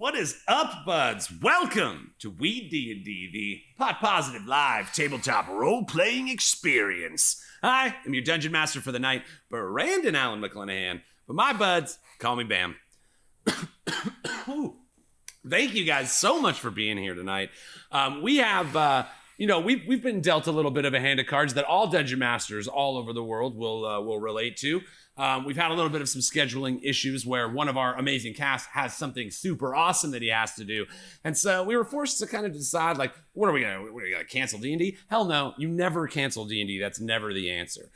What is up, buds? Welcome to Weed&d, the pot positive live tabletop role-playing experience. I am your dungeon master for the night, Brandon Allen McClanahan, but my buds call me Bam. Thank you guys so much for being here tonight. We have, we've been dealt a little bit of a hand of cards that all dungeon masters all over the world will relate to. We've had a little bit of some scheduling issues where one of our amazing cast has something super awesome that he has to do. And so we were forced to kind of decide, like, what are we gonna cancel D&D? Hell no, you never cancel D&D. That's never the answer.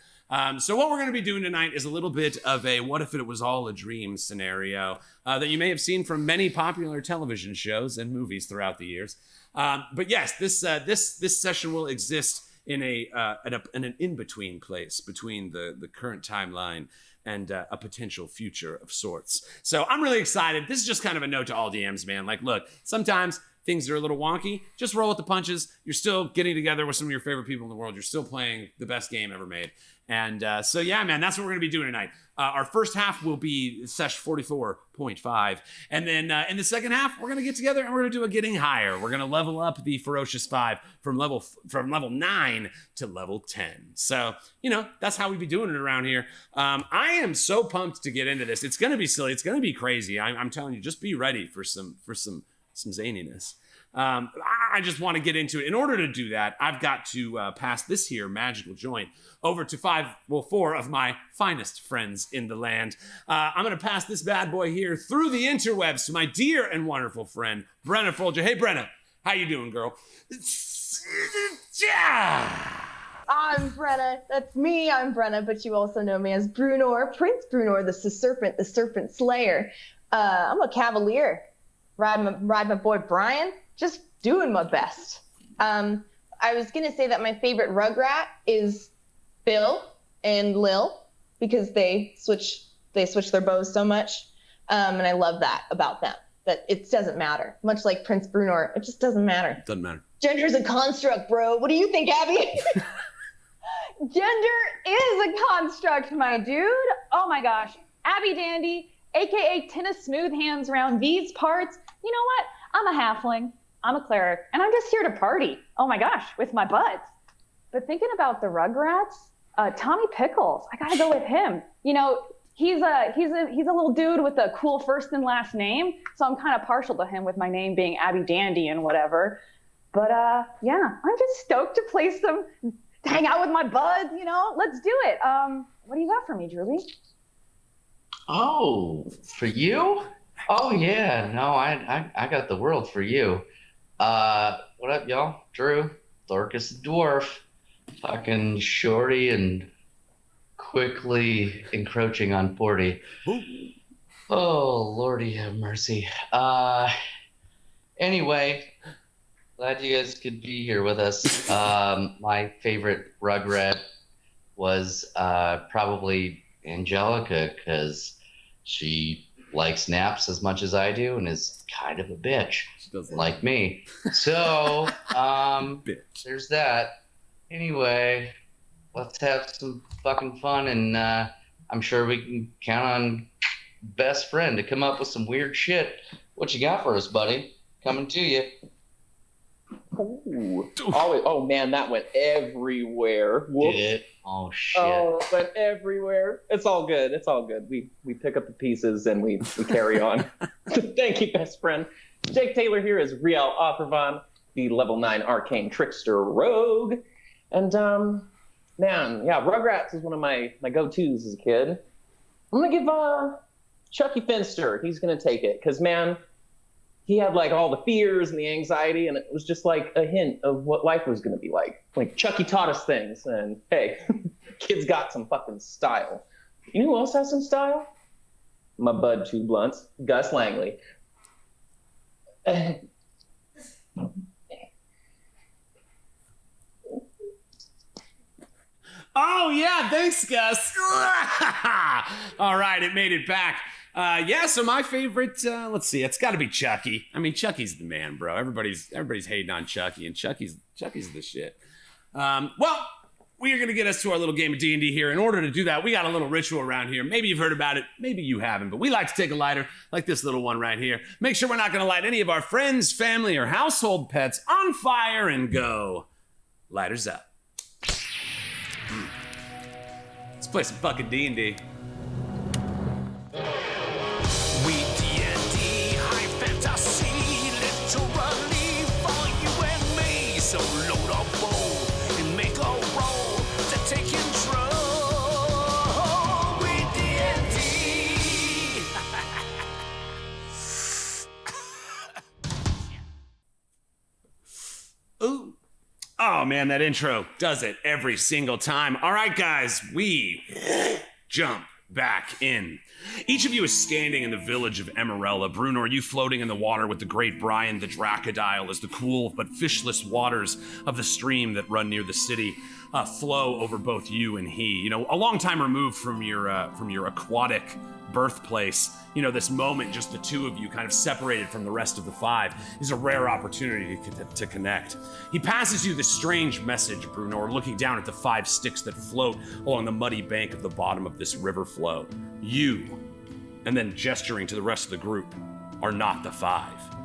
So what we're going to be doing tonight is a little bit of a what if it was all a dream scenario that you may have seen from many popular television shows and movies throughout the years. But yes, this session will exist in an in-between place between the current timeline and a potential future of sorts. So I'm really excited. This is just kind of a note to all DMs, man. Like, look, sometimes things are a little wonky. Just roll with the punches. You're still getting together with some of your favorite people in the world. You're still playing the best game ever made. And so, yeah, man, that's what we're going to be doing tonight. Our first half will be Sesh 44.5. And then in the second half, we're going to get together and we're going to do a getting higher. We're going to level up the Ferocious Five from level 9 to level 10. So, that's how we be doing it around here. I am so pumped to get into this. It's going to be silly. It's going to be crazy. I'm telling you, just be ready for some zaniness. I just want to get into it. In order to do that, I've got to pass this here magical joint over to four of my finest friends in the land. I'm going to pass this bad boy here through the interwebs to my dear and wonderful friend, Brenna Folger. Hey, Brenna, how you doing, girl? I'm Brenna. That's me. I'm Brenna, but you also know me as Brunor, Prince Brunor, the Serpent Slayer. I'm a cavalier. Ride my boy Brian, just doing my best. I was gonna say that my favorite Rugrat is Bill and Lil because they switch their bows so much, and I love that about them. That it doesn't matter. Much like Prince Brunor, it just doesn't matter. Doesn't matter. Gender's a construct, bro. What do you think, Abby? Gender is a construct, my dude. Oh my gosh, Abby Dandy, aka tennis smooth hands around these parts. You know what? I'm a halfling, I'm a cleric, and I'm just here to party. Oh my gosh, with my buds. But thinking about the Rugrats, Tommy Pickles, I gotta go with him. He's a little dude with a cool first and last name, so I'm kind of partial to him with my name being Abby Dandy and whatever. But yeah, I'm just stoked to hang out with my buds. Let's do it. What do you got for me, Drury? Oh, for you? Oh yeah, no, I got the world for you. What up, y'all? Drew, Dorcas the dwarf, fucking shorty and quickly encroaching on 40. Ooh. Oh lordy have mercy. Anyway, glad you guys could be here with us. My favorite Rugrat was probably Angelica because she likes naps as much as I do and is kind of a bitch like me. So there's that. Anyway, let's have some fucking fun, and I'm sure we can count on best friend to come up with some weird shit. What you got for us, buddy? Coming to you. Ooh. Oh man, that went everywhere. Whoops. Did it? Oh shit. Oh, it went everywhere. It's all good. It's all good. We pick up the pieces and we carry on. Thank you, best friend. Jake Taylor here is Riel Offervan, the level 9 arcane trickster rogue. And man, yeah, Rugrats is one of my go-tos as a kid. I'm gonna give Chucky Finster. He's gonna take it because man, he had like all the fears and the anxiety, and it was just like a hint of what life was going to be like. Like Chucky taught us things, and hey, kid's got some fucking style. You know who else has some style? My bud Two Blunts, Gus Langley. Oh yeah, thanks, Gus. All right, it made it back. Yeah, so my favorite, let's see, it's got to be Chucky. I mean, Chucky's the man, bro. Everybody's hating on Chucky, and Chucky's the shit. Well, we are going to get us to our little game of D&D here. In order to do that, we got a little ritual around here. Maybe you've heard about it, maybe you haven't, but we like to take a lighter like this little one right here. Make sure we're not going to light any of our friends, family, or household pets on fire and go. Lighters up. Let's play some fucking D&D. WeeDnD, high fantasy, literally for you and me. So load up bowl and make a roll to take control. WeeDnD. Ooh. Oh man, that intro does it every single time. All right, guys, we jump back in. Each of you is standing in the village of Emerella. Bruno, are you floating in the water with the great Brian the Dracodile as the cool but fishless waters of the stream that run near the city flow over both you and he. You know, a long time removed from your aquatic birthplace, you know, this moment, just the two of you kind of separated from the rest of the five, is a rare opportunity to connect. He passes you this strange message, Bruno, looking down at the 5 sticks that float along the muddy bank of the bottom of this river flow. You, and then gesturing to the rest of the group, are not the 5.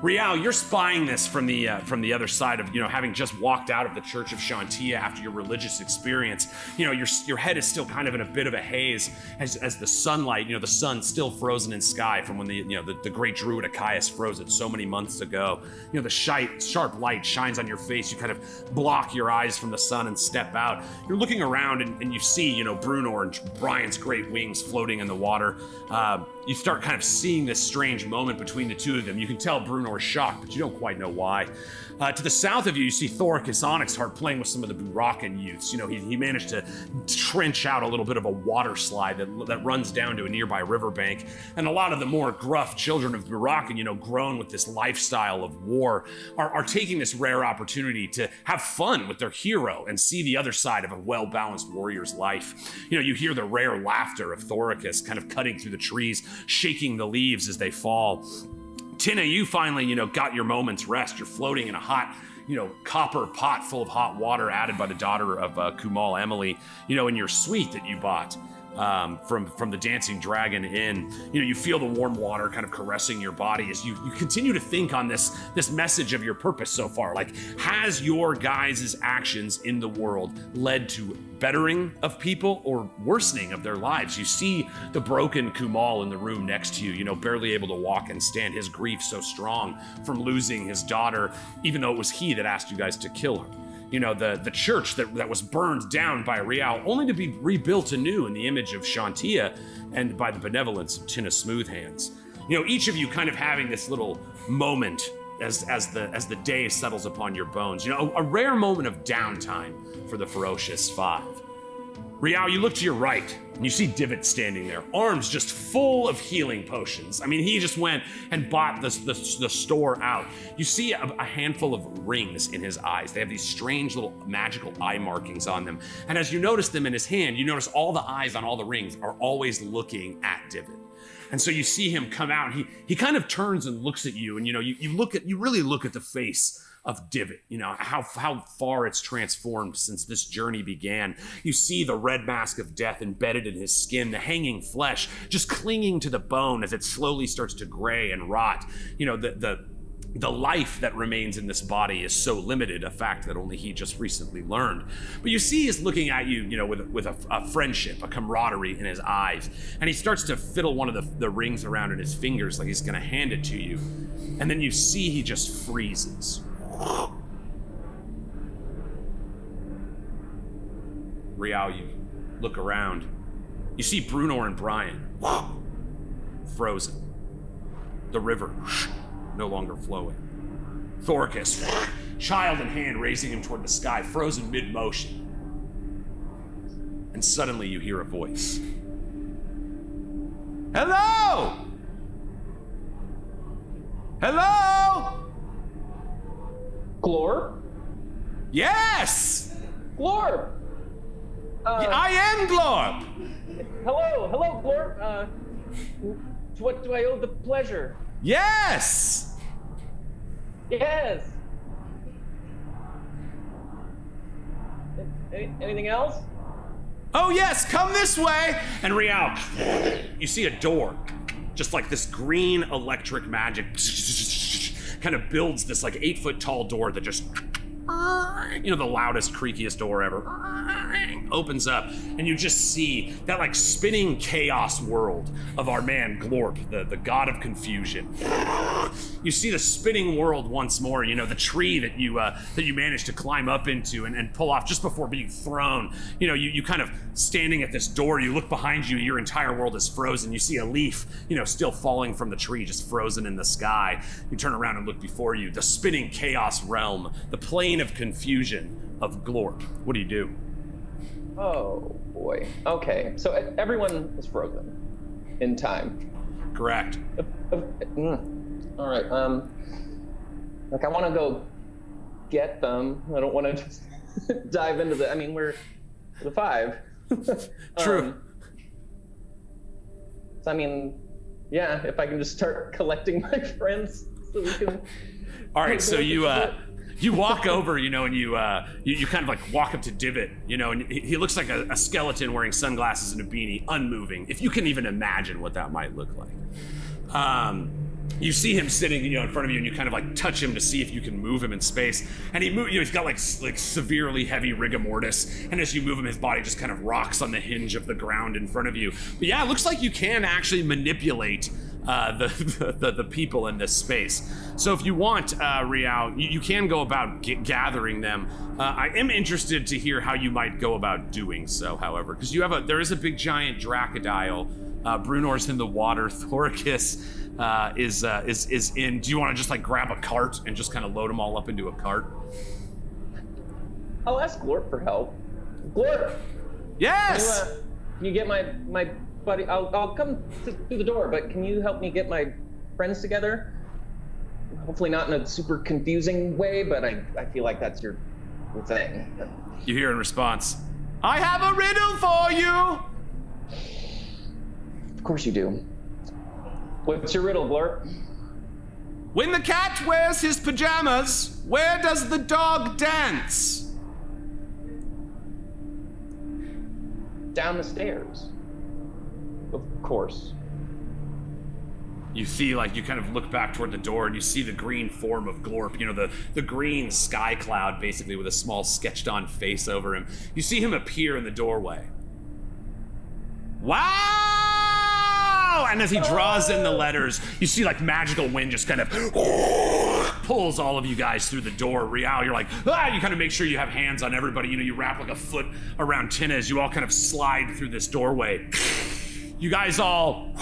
Rial, you're spying this from the other side of, you know, having just walked out of the Church of Shantia after your religious experience. You know, your head is still kind of in a bit of a haze as the sunlight, you know, the sun still frozen in sky from when the great druid Achaeus froze it so many months ago. You know, the sharp light shines on your face. You kind of block your eyes from the sun and step out. You're looking around and you see, you know, Bruno and Brian's great wings floating in the water. You start kind of seeing this strange moment between the two of them. You can tell Bruno is shocked, but you don't quite know why. To the south of you, you see Thoricus Onyxheart playing with some of the Burakan youths. You know, he managed to trench out a little bit of a water slide that runs down to a nearby riverbank. And a lot of the more gruff children of Burakan, you know, grown with this lifestyle of war, are taking this rare opportunity to have fun with their hero and see the other side of a well-balanced warrior's life. You know, you hear the rare laughter of Thoricus kind of cutting through the trees, shaking the leaves as they fall. Tina, you finally, you know, got your moment's rest. You're floating in a hot, you know, copper pot full of hot water added by the daughter of Kumal Emily, you know, in your suite that you bought from the Dancing Dragon Inn. You know, you feel the warm water kind of caressing your body as you continue to think on this message of your purpose so far. Like, has your guys' actions in the world led to bettering of people or worsening of their lives? You see the broken Kumal in the room next to you, you know, barely able to walk and stand, his grief so strong from losing his daughter, even though it was he that asked you guys to kill her. You know, the church that was burned down by Rial, only to be rebuilt anew in the image of Shantia and by the benevolence of Tina Smoothhands. You know, each of you kind of having this little moment as the day settles upon your bones. You know, a rare moment of downtime for the Ferocious Five. Rial, you look to your right, and you see Divot standing there, arms just full of healing potions. I mean, he just went and bought the store out. You see a handful of rings in his eyes. They have these strange little magical eye markings on them. And as you notice them in his hand, you notice all the eyes on all the rings are always looking at Divot. And so you see him come out, and he kind of turns and looks at you, and you know, you really look at the face of Divot, you know, how far it's transformed since this journey began. You see the red mask of death embedded in his skin, the hanging flesh just clinging to the bone as it slowly starts to gray and rot. You know, the life that remains in this body is so limited, a fact that only he just recently learned. But you see he's looking at you, you know, with a friendship, a camaraderie in his eyes. And he starts to fiddle one of the rings around in his fingers like he's gonna hand it to you. And then you see he just freezes. Rial, you look around. You see Bruno and Brian frozen. The river no longer flowing. Thoricus, child in hand, raising him toward the sky, frozen mid-motion. And suddenly you hear a voice. Hello! Hello! Glorp? Yes! Glorp! I am Glorp! Hello, Glorp. To what do I owe the pleasure? Yes! Yes. Anything else? Oh yes, come this way! And Rial, you see a door. Just like this green electric magic kind of builds this like 8-foot tall door that just, the loudest, creakiest door ever, opens up, and you just see that like spinning chaos world of our man Glorp, the god of confusion. You see the spinning world once more, the tree that you managed to climb up into and pull off just before being thrown. You kind of standing at this door, you look behind you, your entire world is frozen. You see a leaf, still falling from the tree, just frozen in the sky. You turn around and look before you, the spinning chaos realm, the plane of confusion of Glorp. What do you do? Oh boy. Okay, so everyone is frozen in time. Correct. All right. Like I want to go get them. I don't want to just dive into the. I mean, we're the 5. True. So I mean, yeah. If I can just start collecting my friends, so we can. All right. So you walk over, and you kind of like walk up to Divot, and he looks like a skeleton wearing sunglasses and a beanie, unmoving. If you can even imagine what that might look like. You see him sitting, in front of you, and you kind of like touch him to see if you can move him in space. And he's got like severely heavy rigor mortis, and as you move him, his body just kind of rocks on the hinge of the ground in front of you. But yeah, it looks like you can actually manipulate the people in this space. So if you want, Rial, you can go about gathering them. I am interested to hear how you might go about doing so, however, because there is a big giant Dracodile. Brunor's in the water. Thoricus is in. Do you want to just like grab a cart and just kind of load them all up into a cart? I'll ask Glorp for help. Glorp! Yes! Can you get my buddy? I'll come through the door, but can you help me get my friends together? Hopefully not in a super confusing way, but I feel like that's your thing. You hear in response, I have a riddle for you! Of course you do. What's your riddle, Glorp? When the cat wears his pajamas, where does the dog dance? Down the stairs. Of course. You see, like, you kind of look back toward the door and you see the green form of Glorp, the green sky cloud, basically, with a small sketched-on face over him. You see him appear in the doorway. Wow! And as he draws in the letters, you see like magical wind just kind of pulls all of you guys through the door. Rial, you're like, you kind of make sure you have hands on everybody. You wrap like a foot around Tina as you all kind of slide through this doorway. You guys all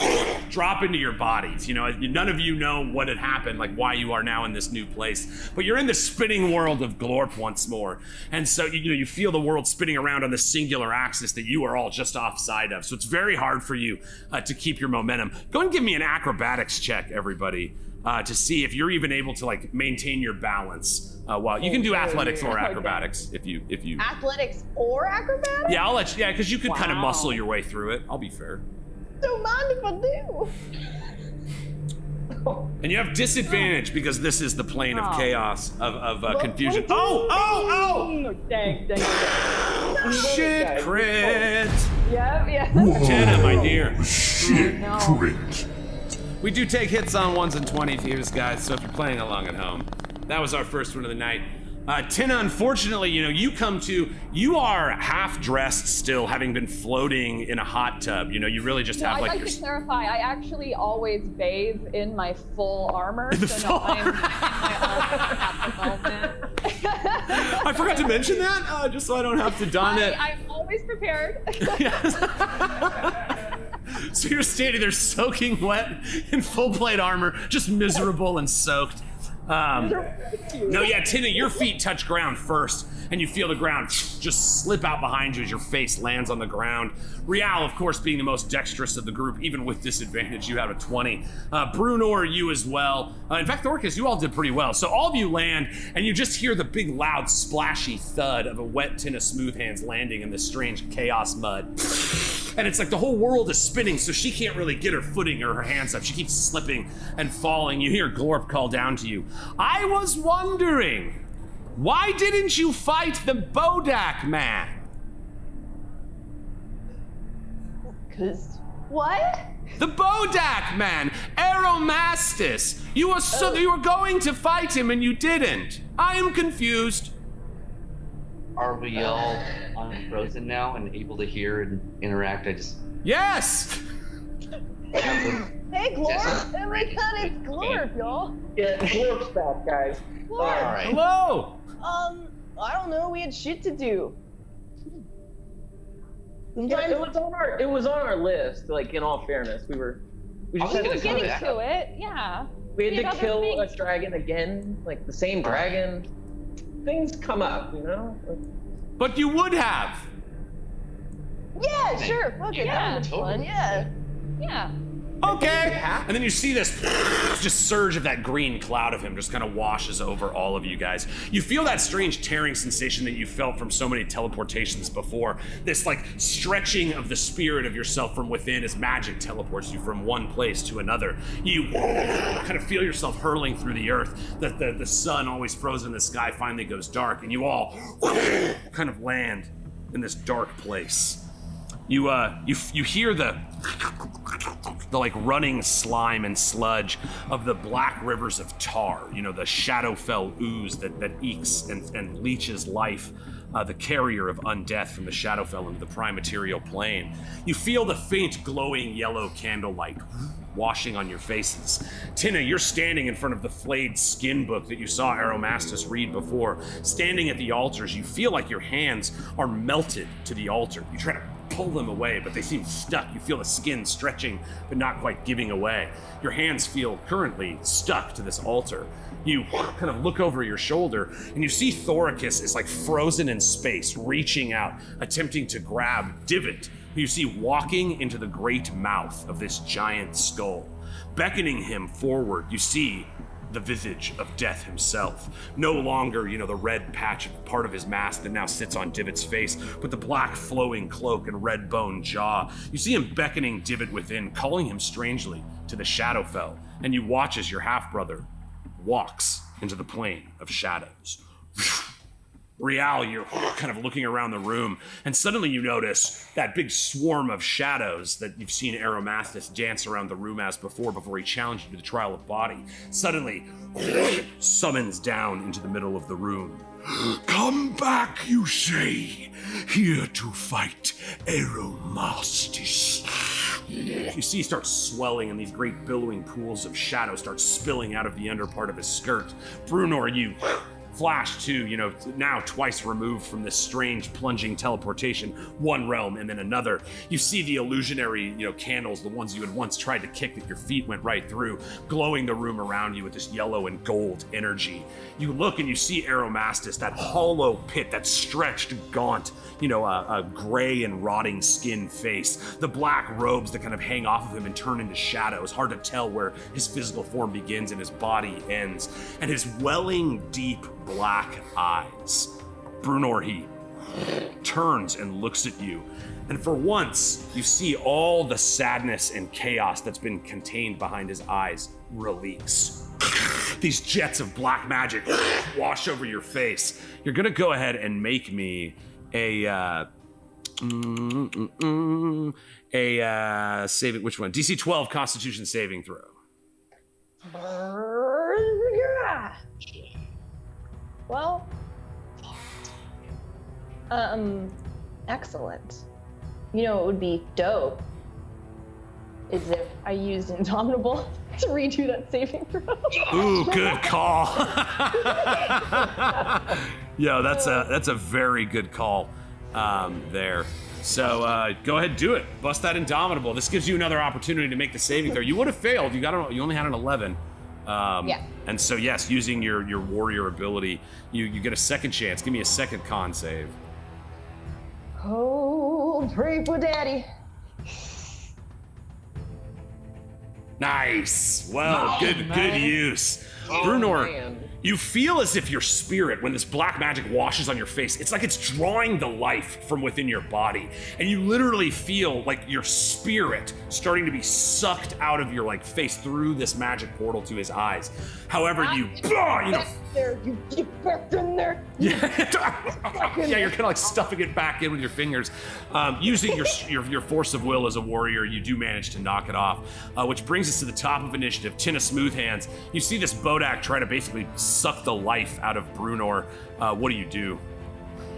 drop into your bodies. None of you know what had happened, like why you are now in this new place. But you're in the spinning world of Glorp once more. And so, you feel the world spinning around on this singular axis that you are all just offside of. So it's very hard for you to keep your momentum. Go and give me an acrobatics check, everybody, to see if you're even able to like maintain your balance. While you can do athletics or acrobatics if you. Athletics or acrobatics? Yeah, I'll let you. Yeah, because you could kind of muscle your way through it. I'll be fair. Don't mind if I do. And you have disadvantage because this is the plane of chaos, of confusion. Oh, Dang. Shit crit! Yeah. Jenna, my dear. Shit, No. crit. We do take hits on 1s and 20s, guys, so if you're playing along at home. That was our first one of the night. Tina, unfortunately, you are half dressed still, having been floating in a hot tub. You really just have I'd like like your... to clarify, I actually always bathe in my full armor, so no, I'm in my armor at the moment. I forgot to mention that, just so I don't have to don it. I'm always prepared. So you're standing there soaking wet in full plate armor, just miserable and soaked. Tina, your feet touch ground first, and you feel the ground just slip out behind you as your face lands on the ground. Rial, of course, being the most dexterous of the group, even with disadvantage, you have a 20. Brunor, you as well. In fact, Thoricus, you all did pretty well. So all of you land, and you just hear the big, loud, splashy thud of a wet tin of smooth hands landing in this strange chaos mud. And it's like the whole world is spinning, so she can't really get her footing or her hands up. She keeps slipping and falling. You hear Glorp call down to you. I was wondering, why didn't you fight the Bodak man? Cause what? The Bodak man, Aeromastus. You were going to fight him and you didn't. I am confused. Are we all unfrozen now and able to hear and interact? Yes. Hey, Glorp! Oh my god, it's Glorp, y'all. Yeah, Glorp's back, guys. All right. Hello. I don't know. We had shit to do. Yeah, it was on our list. Like, in all fairness, we just had We're to getting to it, yeah. We had to other kill a things. dragon again, like the same dragon. Things come up, you know? But you would have. Yeah, sure. Fuck it. Yeah, That was fun. Yeah. Yeah. Okay. And then you see this just surge of that green cloud of him just kind of washes over all of you guys. You feel that strange tearing sensation that you felt from so many teleportations before. This like stretching of the spirit of yourself from within as magic teleports you from one place to another. You kind of feel yourself hurling through the earth. The sun always frozen in the sky finally goes dark and you all kind of land in this dark place. You hear the like running slime and sludge of the black rivers of tar, you know, the Shadowfell ooze that ekes and leeches life, the carrier of undeath from the Shadowfell into the prime material plane. You feel the faint glowing yellow candlelight washing on your faces. Tina, you're standing in front of the flayed skin book that you saw Aeromastus read before. Standing at the altars, you feel like your hands are melted to the altar. You try to pull them away, but they seem stuck. You feel the skin stretching, but not quite giving away. Your hands feel currently stuck to this altar. You kind of look over your shoulder, and you see Thoricus is like frozen in space, reaching out, attempting to grab Divot, who you see walking into the great mouth of this giant skull. Beckoning him forward, you see the visage of Death himself. No longer, you know, the red patch part of his mask that now sits on Divot's face, but the black flowing cloak and red bone jaw. You see him beckoning Divot within, calling him strangely to the Shadowfell, and you watch as your half-brother walks into the plane of shadows. Real, you're kind of looking around the room, and suddenly you notice that big swarm of shadows that you've seen Aeromastus dance around the room as before he challenged you to the trial of body, suddenly summons down into the middle of the room. Come back, you say, here to fight Aeromastus. You see he starts swelling and these great billowing pools of shadow start spilling out of the under part of his skirt. Brunor, you flash to, you know, now twice removed from this strange plunging teleportation, one realm and then another. You see the illusionary, you know, candles, the ones you had once tried to kick that your feet went right through, glowing the room around you with this yellow and gold energy. You look and you see Aeromastus, that hollow pit, that stretched, gaunt, you know, a gray and rotting skin face, the black robes that kind of hang off of him and turn into shadows. Hard to tell where his physical form begins and his body ends. And his welling deep black eyes. Brunor, he turns and looks at you, and for once, you see all the sadness and chaos that's been contained behind his eyes release. These jets of black magic wash over your face. You're gonna go ahead and make me a saving, which one? DC 12 Constitution saving throw. Well, excellent. You know, it would be dope is if I used Indomitable to redo that saving throw. Ooh, good call. Yo, that's a very good call there. So go ahead, do it. Bust that Indomitable. This gives you another opportunity to make the saving throw. You would have failed. You only had an 11. Yeah. And so yes, using your warrior ability, you get a second chance. Give me a second con save. Oh, pray for daddy. Nice. Well, good use. Brunor, man. you feel as if your spirit, when this black magic washes on your face, it's like it's drawing the life from within your body. And you literally feel like your spirit starting to be sucked out of your like face through this magic portal to his eyes. However, you know, There, you get back in there. yeah, you're kind of like stuffing it back in with your fingers. Using your force of will as a warrior, you do manage to knock it off, which brings us to the top of initiative. Tina Smoothhands, you see this Bodak try to basically suck the life out of Brunor. What do you do?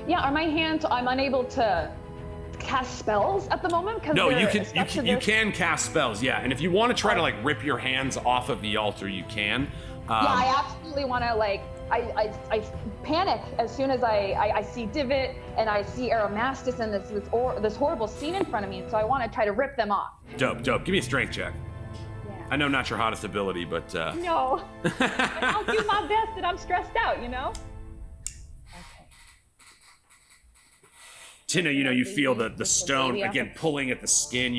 Yeah, are my hands? I'm unable to cast spells at the moment because No, you can cast spells, yeah. And if you want to try to like rip your hands off of the altar, you can. Yeah, I absolutely want to like. I panic as soon as I see Divot and I see Aromastis and this horrible scene in front of me. So I want to try to rip them off. Dope. Give me a strength check. Yeah. I know not your hottest ability, but No. I'll do my best, and I'm stressed out, you know. Okay. Tina, you feel the stone again pulling at the skin.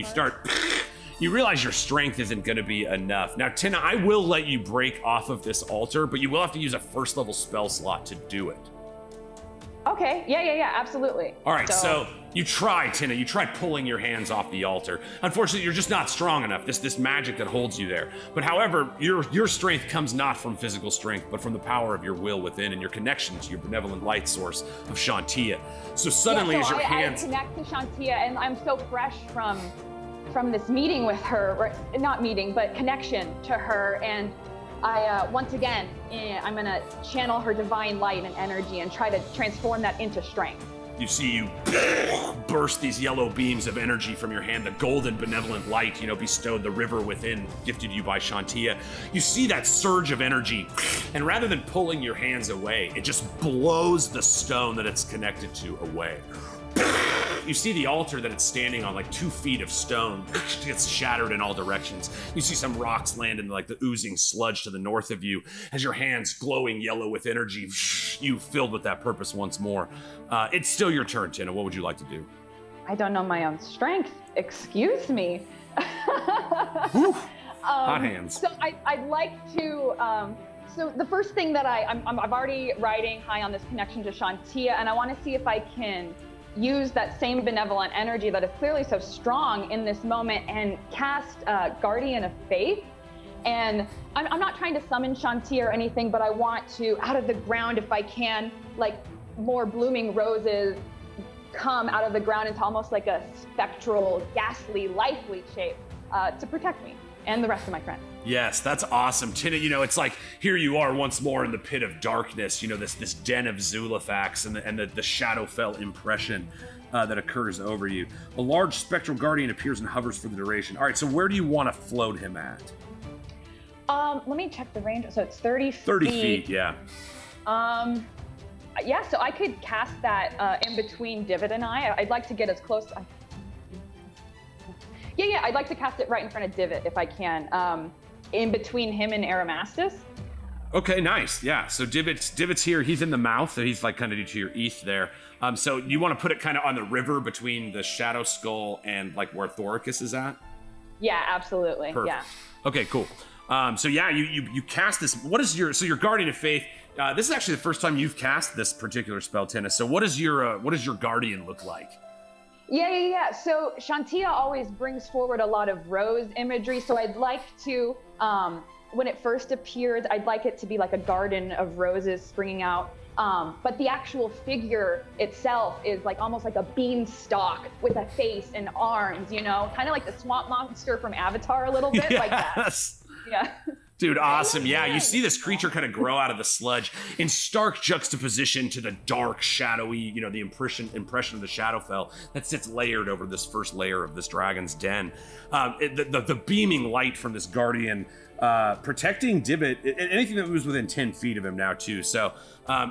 You realize your strength isn't going to be enough. Now, Tina, I will let you break off of this altar, but you will have to use a first level spell slot to do it. Okay. Yeah. Absolutely. All right. So you try, Tina. You try pulling your hands off the altar. Unfortunately, you're just not strong enough. This magic that holds you there. But however, your strength comes not from physical strength, but from the power of your will within and your connection to your benevolent light source of Shantia. So suddenly, as your hands I connect to Shantia, and I'm so fresh from this meeting with her, or not meeting, but connection to her, and I once again I'm gonna channel her divine light and energy and try to transform that into strength. You see you burst these yellow beams of energy from your hand, the golden benevolent light, bestowed, the river within, gifted you by Shantia. You see that surge of energy, and rather than pulling your hands away, it just blows the stone that it's connected to away. You see the altar that it's standing on, like 2 feet of stone, gets shattered in all directions. You see some rocks land in like the oozing sludge to the north of you as your hands glowing yellow with energy, you filled with that purpose once more. It's still your turn, Tina. What would you like to do? I don't know my own strength. Excuse me. Hot hands. So I'd like to. So the first thing that I'm already riding high on this connection to Shantia, and I want to see if I can use that same benevolent energy that is clearly so strong in this moment and cast Guardian of Faith. And I'm not trying to summon Shantia or anything, but I want to, out of the ground, if I can, like more blooming roses come out of the ground into almost like a spectral, ghastly, lively shape to protect me and the rest of my friends. Yes, that's awesome. Tina, it's like here you are once more in the pit of darkness, this den of Zulithax and the Shadowfell impression that occurs over you. A large spectral guardian appears and hovers for the duration. All right, so where do you want to float him at? Let me check the range. So it's 30 feet. 30 feet, yeah. Yeah, so I could cast that in between Divot and I. I'd like to get as close. Yeah, I'd like to cast it right in front of Divot if I can. In between him and Aromastis. Okay, nice. Yeah, so Divot's here. He's in the mouth, so he's like kind of to your east there. So you want to put it kind of on the river between the Shadow Skull and like where Thoricus is at? Yeah, absolutely. Perfect. Yeah. Okay, cool. So yeah, you cast this. What is your Guardian of Faith? This is actually the first time you've cast this particular spell, Tina. So what does your Guardian look like? Yeah. So Shantia always brings forward a lot of rose imagery. So I'd like to, when it first appears, I'd like it to be like a garden of roses springing out. But the actual figure itself is like almost like a beanstalk with a face and arms, kind of like the swamp monster from Avatar a little bit, like that. Yeah. Dude, awesome. Yeah, you see this creature kind of grow out of the sludge in stark juxtaposition to the dark, shadowy, the impression of the Shadowfell that sits layered over this first layer of this dragon's den. The beaming light from this guardian protecting Divot, anything that moves within 10 feet of him now, too. So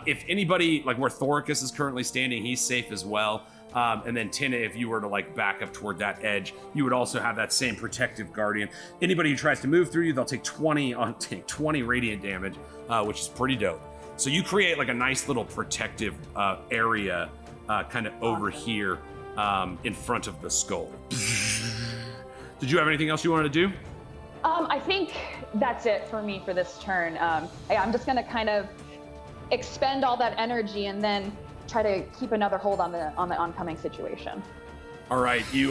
if anybody, like where Thoricus is currently standing, he's safe as well. And then Tina, if you were to like back up toward that edge, you would also have that same protective guardian. Anybody who tries to move through you, they'll take 20 radiant damage, which is pretty dope. So you create like a nice little protective area kind of over here in front of the skull. Did you have anything else you wanted to do? I think that's it for me for this turn. I'm just gonna kind of expend all that energy and then try to keep another hold on the oncoming situation. All right, you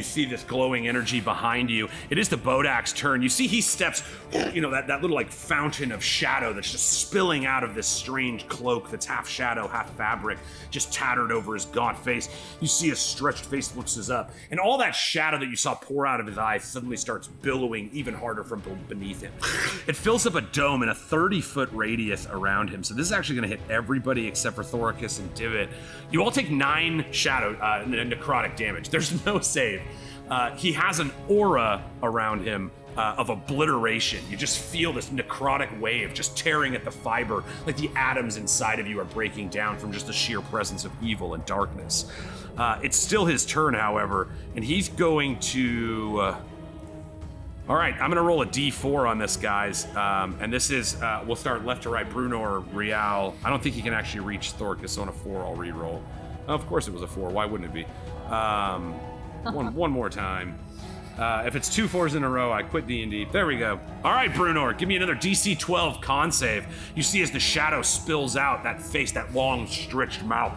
see this glowing energy behind you. It is the Bodak's turn. You see he steps, that little like fountain of shadow that's just spilling out of this strange cloak that's half shadow, half fabric, just tattered over his gaunt face. You see a stretched face looks up, and all that shadow that you saw pour out of his eyes suddenly starts billowing even harder from beneath him. It fills up a dome in a 30-foot radius around him. So this is actually going to hit everybody except for Thoricus and Divot. You all take 9 shadow necrotic damage. There's no save. He has an aura around him of obliteration. You just feel this necrotic wave just tearing at the fiber, like the atoms inside of you are breaking down from just the sheer presence of evil and darkness. It's still his turn, however, and he's going to... all right, I'm going to roll a d4 on this, guys. And this is, we'll start left to right, Bruno or Rial. I don't think he can actually reach Thoricus on a 4. I'll re-roll. Of course it was a 4. Why wouldn't it be? One more time. If it's 2 4s in a row, I quit D&D. There we go. All right, Brunor, give me another DC 12 con save. You see as the shadow spills out, that face, that long, stretched mouth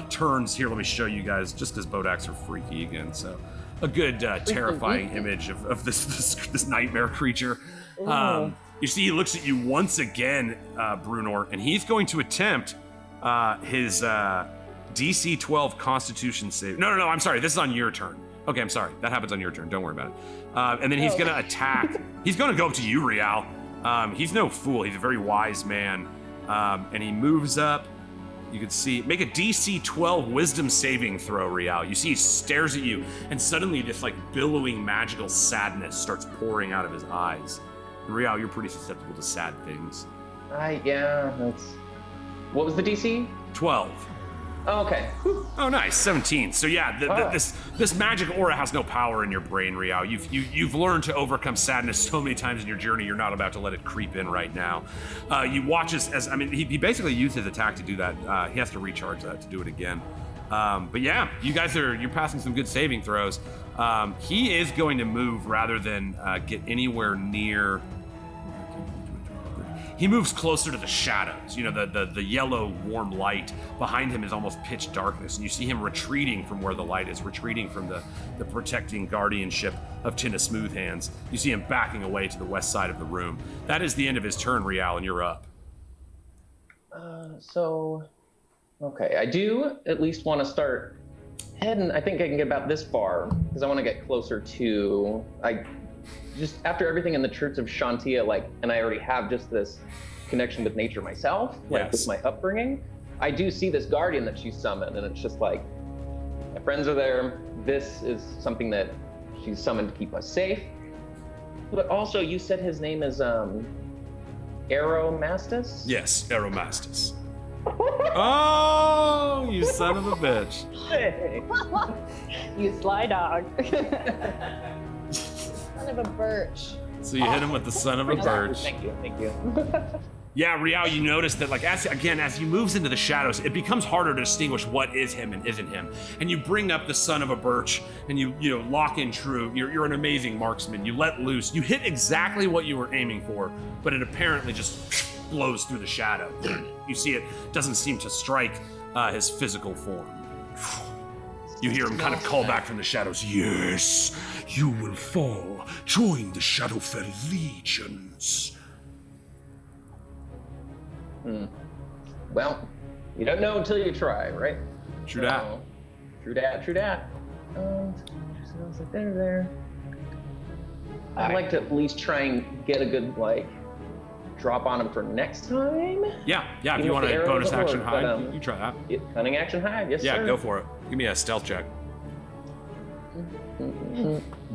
turns. Here, let me show you guys, just because Bodaks are freaky again. So, a good, terrifying image of this nightmare creature. You see he looks at you once again, Brunor, and he's going to attempt his... DC 12 Constitution save. No, I'm sorry. This is on your turn. Okay, I'm sorry. That happens on your turn. Don't worry about it. And then he's gonna attack. He's gonna go up to you, Rial. He's no fool. He's a very wise man. And he moves up. You can see, make a DC 12 Wisdom saving throw, Rial. You see he stares at you, and suddenly this like billowing magical sadness starts pouring out of his eyes. And Rial, you're pretty susceptible to sad things. Yeah, that's... What was the DC? 12. Oh, okay. Oh, nice, 17. So yeah, this magic aura has no power in your brain, Rial. You've learned to overcome sadness so many times in your journey. You're not about to let it creep in right now. You watch he basically used his attack to do that. He has to recharge that to do it again. But yeah, you're passing some good saving throws. He is going to move rather than get anywhere near. He moves closer to the shadows. The yellow warm light behind him is almost pitch darkness, and you see him retreating from where the light is, retreating from the protecting guardianship of Tina Smoothhands. You see him backing away to the west side of the room. That is the end of his turn, Rial, and you're up. Okay, I do at least want to start heading. I think I can get about this far because I want to get closer to. Just after everything in the Church of Shantia, and I already have just this connection with nature myself, with my upbringing. I do see this guardian that she summoned, and it's just like, my friends are there. This is something that she's summoned to keep us safe. But also, you said his name is Aeromastus? Yes, Aeromastus. Oh, you son of a bitch. Hey. You sly dog. Son of a birch. So you hit him with the son of a birch. Thank you. Yeah, Rial, you notice that as he moves into the shadows, it becomes harder to distinguish what is him and isn't him. And you bring up the son of a birch, and you lock in true. You're an amazing marksman. You let loose. You hit exactly what you were aiming for, but it apparently just blows through the shadow. You see it doesn't seem to strike his physical form. You hear him kind of call back from the shadows. Yes, you will fall. Join the Shadowfell legions. Well, you don't know until you try, right? True that. True that. There. I'd like to at least try and get a good drop on him for next time. Yeah. If you want a bonus action hide, you try that. Cunning action hide, yes, sir. Yeah, go for it. Give me a stealth check.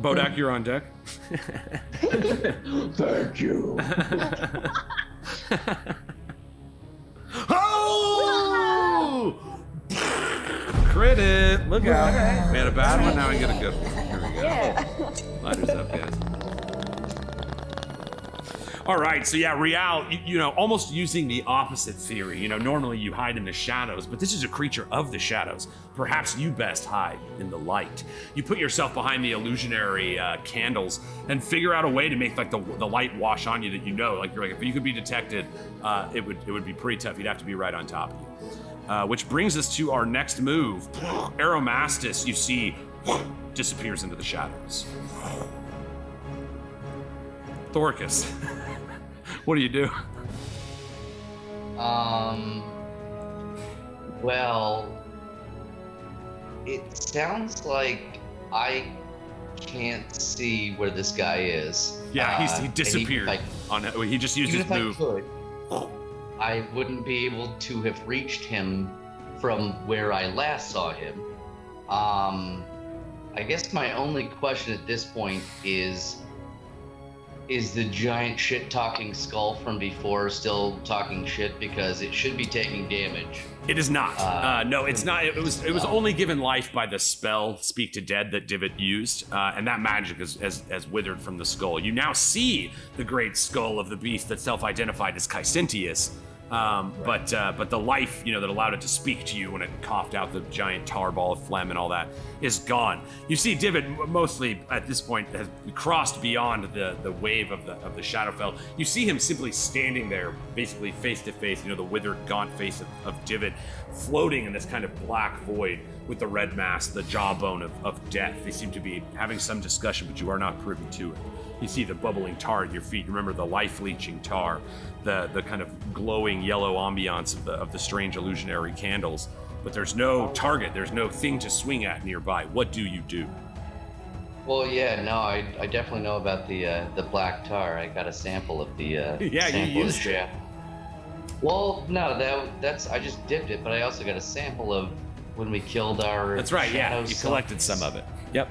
Bodak, you're on deck. Thank you. Oh! Crit it. Look out. We had a bad one, now we get a good one. Here we go. Lighters up, guys. All right, so yeah, Rial, you know, almost using the opposite theory. You know, normally you hide in the shadows, but this is a creature of the shadows. Perhaps you best hide in the light. You put yourself behind the illusionary candles and figure out a way to make like the light wash on you that you know. Like, you're like, if you could be detected, it would be pretty tough. You'd have to be right on top of you. Which brings us to our next move. Aromastus, you see, disappears into the shadows. Thoricus, what do you do? Well, it sounds like I can't see where this guy is. Yeah, he disappeared. He just used his move. I wouldn't be able to have reached him from where I last saw him. I guess my only question at this point is the giant shit-talking skull from before still talking shit? Because it should be taking damage. It is not. No, it's not. It was only given life by the spell Speak to Dead that Divot used, and that magic has withered from the skull. You now see the great skull of the beast that's self-identified as Caesentius, but the life, you know, that allowed it to speak to you when it coughed out the giant tar ball of phlegm and all that is gone. You see Divot mostly at this point has crossed beyond the wave of the Shadowfell. You see him simply standing there, basically face to face, you know, the withered, gaunt face of Divot, floating in this kind of black void with the red mask, the jawbone of death. They seem to be having some discussion, but you are not privy to it. You see the bubbling tar at your feet. Remember the life-leeching tar, the kind of glowing yellow ambiance of the strange illusionary candles. But there's no target. There's no thing to swing at nearby. What do you do? Well, yeah, no, I definitely know about the black tar. I got a sample of the yeah, you used it. Well, no, that's I just dipped it, but I also got a sample of when we killed our. That's right. Yeah, you sons. collected some of it. Yep.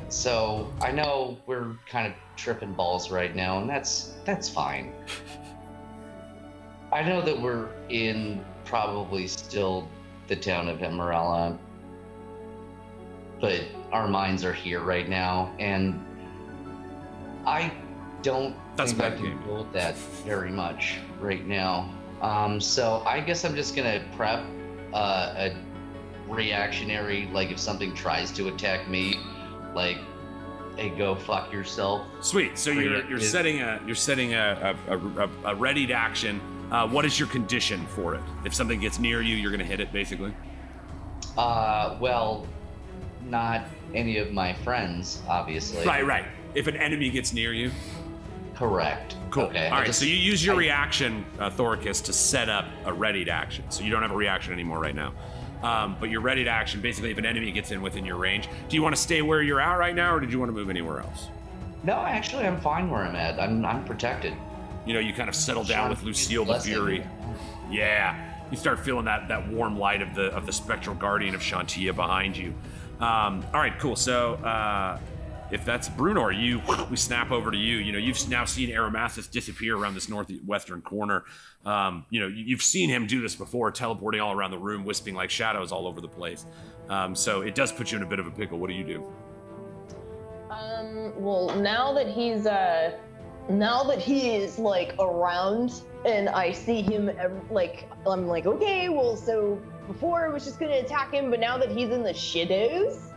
So I know we're kind of tripping balls right now, and that's fine. I know that we're in probably still the town of Emerala, but our minds are here right now, and I don't think I can deal with that very much right now. So I guess I'm just gonna prep a reactionary, like if something tries to attack me, like, hey, go fuck yourself. Sweet. So you're setting a readied action. What is your condition for it? If something gets near you, you're gonna hit it, basically. Well, not any of my friends, obviously. Right. If an enemy gets near you. Correct. Cool. Okay. All right. So you use your reaction, Thoricus, to set up a readied action. So you don't have a reaction anymore right now. But your readied action, basically, if an enemy gets in within your range, do you want to stay where you're at right now, or did you want to move anywhere else? No, actually, I'm fine where I'm at. I'm protected. You know, you kind of settle down with Lucille the Fury. Yeah. You start feeling that warm light of the spectral guardian of Shantia behind you. All right, cool. So if that's Brunor, we snap over to you. You know, you've now seen Aromastus disappear around this northwestern corner. You know, you've seen him do this before, teleporting all around the room, wisping like shadows all over the place. So it does put you in a bit of a pickle. What do you do? Well, now that he is like around and I see him, like, I'm like, okay, well, so before I was just gonna attack him, but now that he's in the shadows,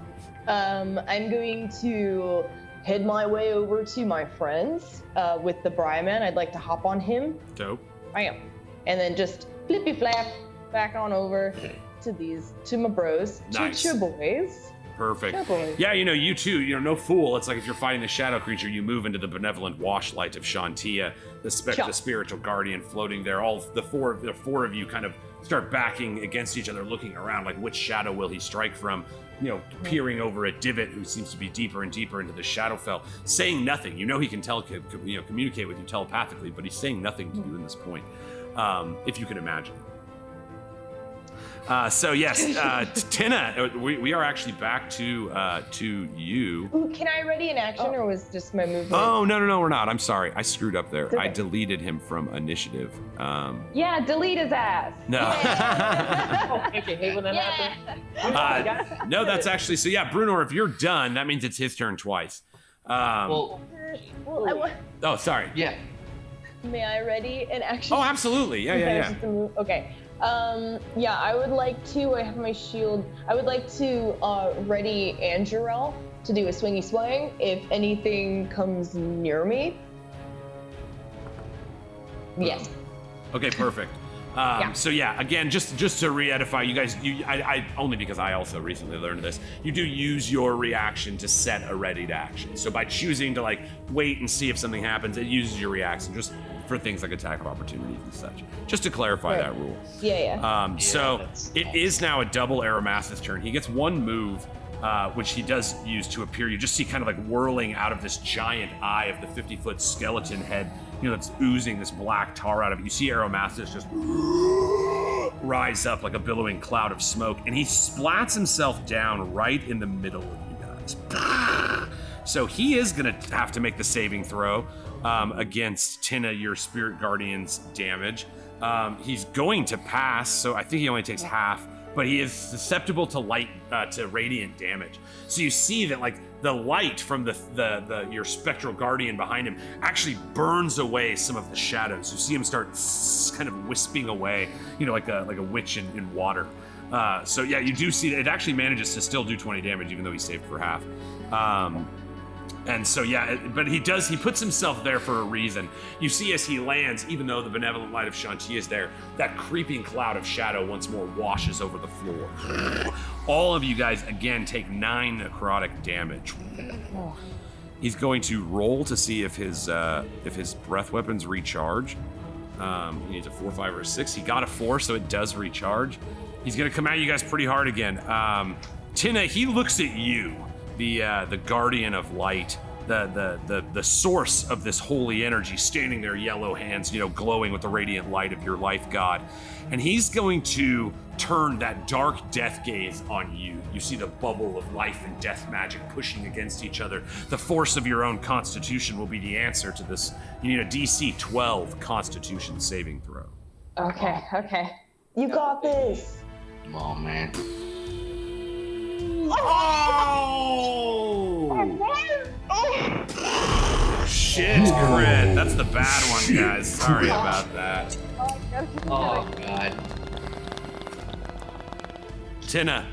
I'm going to head my way over to my friends with the Briarman. I'd like to hop on him. Dope. Bam. And then just flippy flap back on over to my bros. Nice. To boys. Perfect. To boys. Yeah, you know, you too, you know, no fool. It's like if you're fighting the shadow creature, you move into the benevolent washlight of Shantia, the spiritual guardian floating there. All the four of you kind of start backing against each other, looking around like which shadow will he strike from. You know, peering over at Divot, who seems to be deeper and deeper into the Shadowfell, saying nothing. You know he can communicate with you telepathically, but he's saying nothing to you in this point, if you can imagine. So yes, Tina, we are actually back to you. Ooh, can I ready an action, or was just my movement? Oh no, we're not. I'm sorry, I screwed up there. Okay. I deleted him from initiative. Yeah, delete his ass. No. I hate when that happens. No, that's actually so. Yeah, Brunor, if you're done, that means it's his turn twice. Well, Oh, sorry. yeah. May I ready an action? Oh, absolutely. Yeah. Okay. Yeah, I would like to. I have my shield. I would like to ready Angerel to do a swingy swing if anything comes near me. Yes. Okay, perfect. Yeah. So yeah, again, just to re-edify you guys, I only because I also recently learned this, you do use your reaction to set a ready to action. So by choosing to like wait and see if something happens, it uses your reaction just for things like attack of opportunities and such. Just to clarify Right. that rule. Yeah. So that's it is now a double Aromas's turn. He gets one move, which he does use to appear. You just see kind of like whirling out of this giant eye of the 50-foot skeleton head, that's oozing this black tar out of it. You see Aromas's just rise up like a billowing cloud of smoke, and he splats himself down right in the middle of you guys. So he is gonna have to make the saving throw against Tina, your spirit guardian's damage. He's going to pass, so I think he only takes half, but he is susceptible to light, to radiant damage. So you see that like the light from your spectral guardian behind him actually burns away some of the shadows. You see him start kind of wisping away, like a witch in water. So yeah, you do see that it actually manages to still do 20 damage, even though he saved for half. And so yeah, but he puts himself there for a reason. You see as he lands, even though the benevolent light of Shanti is there, that creeping cloud of shadow once more washes over the floor. All of you guys again take 9 necrotic damage. He's going to roll to see if his breath weapons recharge. He needs a 4, 5, or a 6. He got a 4, so it does recharge. He's gonna come at you guys pretty hard again. Tina, he looks at you, the guardian of light, the source of this holy energy, standing there, yellow hands, glowing with the radiant light of your life god. And he's going to turn that dark death gaze on you. You see the bubble of life and death magic pushing against each other. The force of your own constitution will be the answer to this. You need a DC 12 constitution saving throw. Okay. You got this. Come on, man. Oh! Shit, crit. That's the bad one, guys. Sorry about that. Oh, God. Tina,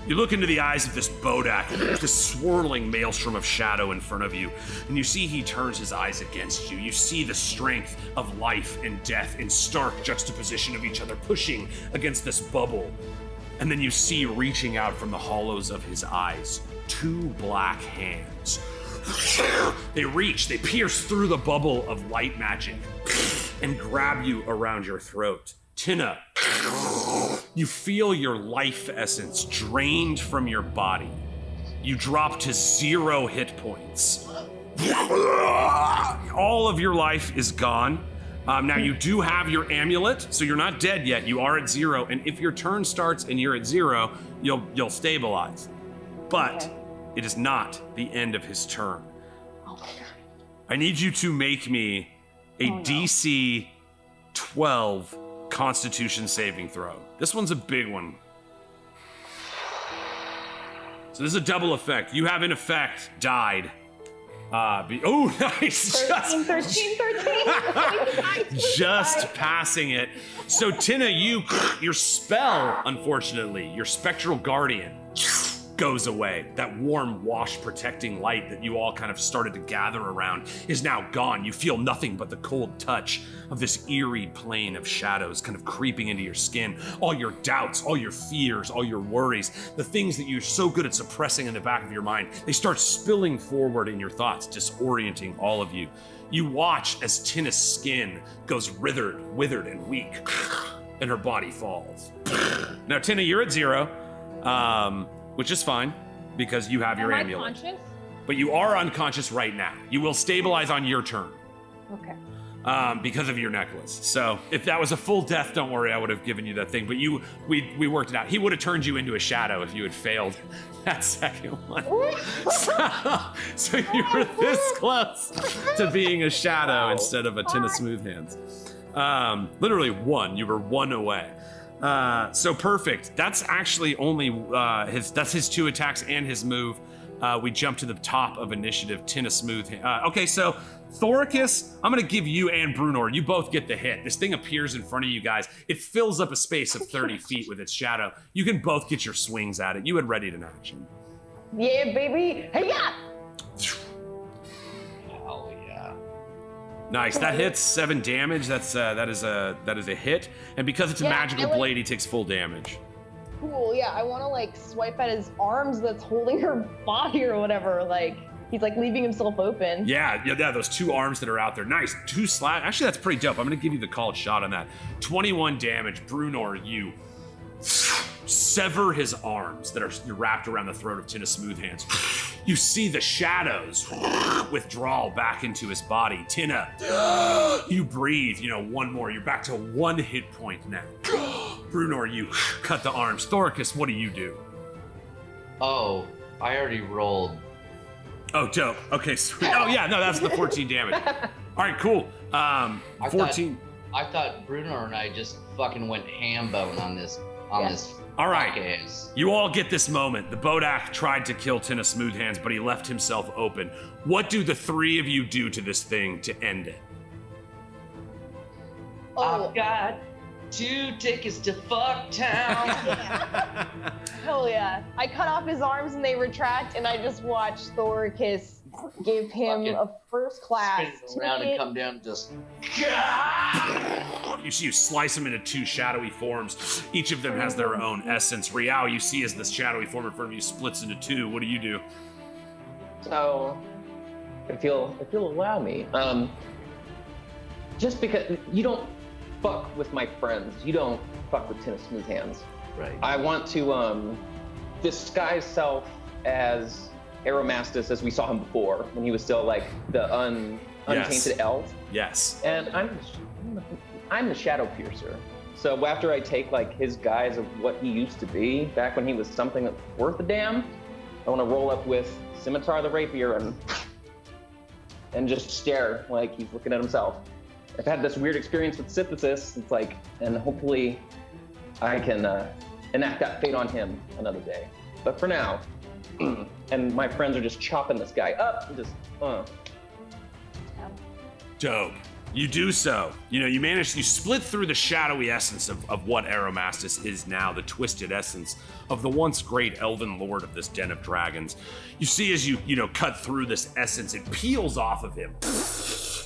you look into the eyes of this Bodak, this swirling maelstrom of shadow in front of you, and you see he turns his eyes against you. You see the strength of life and death in stark juxtaposition of each other, pushing against this bubble. And then you see reaching out from the hollows of his eyes, 2 black hands. They reach, they pierce through the bubble of light magic and grab you around your throat. Tina, you feel your life essence drained from your body. You drop to 0 hit points. All of your life is gone. Now you do have your amulet, so you're not dead yet. You are at 0, and if your turn starts and you're at 0, you'll stabilize. But it is not the end of his turn. Oh my god. I need you to make me a DC 12 Constitution saving throw. This one's a big one. So this is a double effect. You have in effect died. Oh, nice. 13. Just passing it. So Tina, your spell, unfortunately, your spectral guardian goes away. That warm wash protecting light that you all kind of started to gather around is now gone. You feel nothing but the cold touch of this eerie plane of shadows kind of creeping into your skin. All your doubts, all your fears, all your worries, the things that you're so good at suppressing in the back of your mind, they start spilling forward in your thoughts, disorienting all of you. You watch as Tina's skin goes withered and weak, and her body falls. Now, Tina, you're at 0. Which is fine, because you have your amulet. Am I conscious? But you are unconscious right now. You will stabilize on your turn. Okay. Because of your necklace. So if that was a full death, don't worry, I would have given you that thing. But we worked it out. He would have turned you into a shadow if you had failed that second one. So you were this close to being a shadow instead of a Tina Smooth Hands. Literally 1. You were 1 away. So perfect. That's actually only his 2 attacks and his move. we jump to the top of initiative. Tina Smooth. Okay, so Thoricus, I'm gonna give you and Brunor. You both get the hit. This thing appears in front of you guys. It fills up a space of 30 feet with its shadow. You can both get your swings at it. You had ready to action. Yeah, baby. Hey, yeah. Hell yeah. Nice. That hits 7 damage. That is a hit. And because it's a magical blade, he takes full damage. Cool. Yeah, I want to like swipe at his arms that's holding her body or whatever. Like he's like leaving himself open. Yeah. Those 2 arms that are out there. Nice. 2 slash. Actually, that's pretty dope. I'm gonna give you the called shot on that. 21 damage. Brunor, you sever his arms that are wrapped around the throat of Tina Smoothhands. You see the shadows withdraw back into his body. Tina, you breathe, one more. You're back to 1 hit point now. Brunor, you cut the arms. Thoricus, what do you do? Oh, I already rolled. Oh, dope. Okay, sweet. Oh, yeah, no, that's the 14 damage. All right, cool. 14. I thought Bruno and I just fucking went ham bone on this. All right, podcast. you all get this moment. The Bodak tried to kill Tina Smoothhands, but he left himself open. What do the 3 of you do to this thing to end it? Oh, I've got 2 tickets to Fucktown. hell yeah. I cut off his arms and they retract, and I just watch Thoricus give him Fucking a first class. Spin around and come down just. You see you slice them into 2 shadowy forms. Each of them has their own essence. Riao, you see as this shadowy form in front of you splits into 2. What do? So, if you'll allow me, just because you don't fuck with my friends, you don't fuck with Tina Smoothhands. Right. I want to disguise self as Aromastus as we saw him before, when he was still like the untainted elf. Yes. And I'm the Shadow Piercer. So after I take like his guise of what he used to be back when he was something that's worth a damn, I want to roll up with Scimitar the Rapier and just stare like he's looking at himself. I've had this weird experience with synthesis. It's like, and hopefully I can enact that fate on him another day. But for now, and my friends are just chopping this guy up and just, Dope. You do so. You split through the shadowy essence of what Aromastus is now, the twisted essence of the once great elven lord of this den of dragons. You see as you cut through this essence, it peels off of him.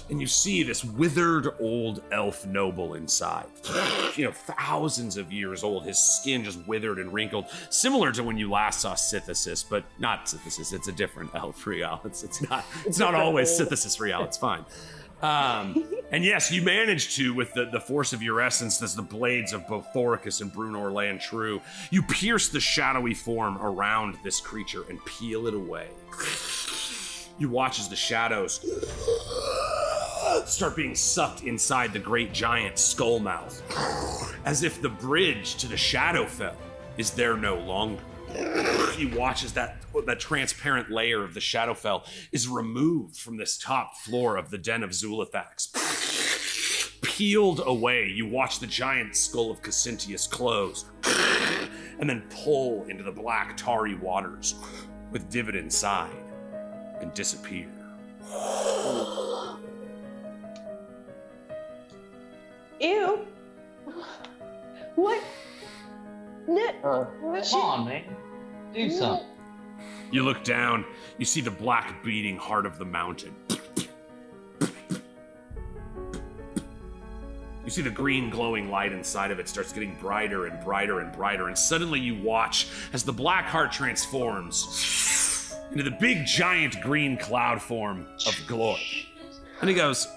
And you see this withered old elf noble inside. Thousands of years old. His skin just withered and wrinkled, similar to when you last saw Synthesis, but not Synthesis. It's a different elf Real. It's not always Synthesis Real. It's fine. And yes, you managed to, with the force of your essence, as the blades of both Thoricus and Brunor land true, you pierce the shadowy form around this creature and peel it away. You watch as the shadows start being sucked inside the great giant skull mouth, as if the bridge to the Shadowfell is there no longer. You watch as that transparent layer of the Shadowfell is removed from this top floor of the den of Zulathax. Peeled away, you watch the giant skull of Cassentius close, and then pull into the black tarry waters with Divid inside and disappear. Ew. What? Come on, man. Do something. You look down, you see the black beating heart of the mountain. You see the green glowing light inside of it starts getting brighter and brighter and brighter, and suddenly you watch as the black heart transforms into the big giant green cloud form of Glorp. And he goes,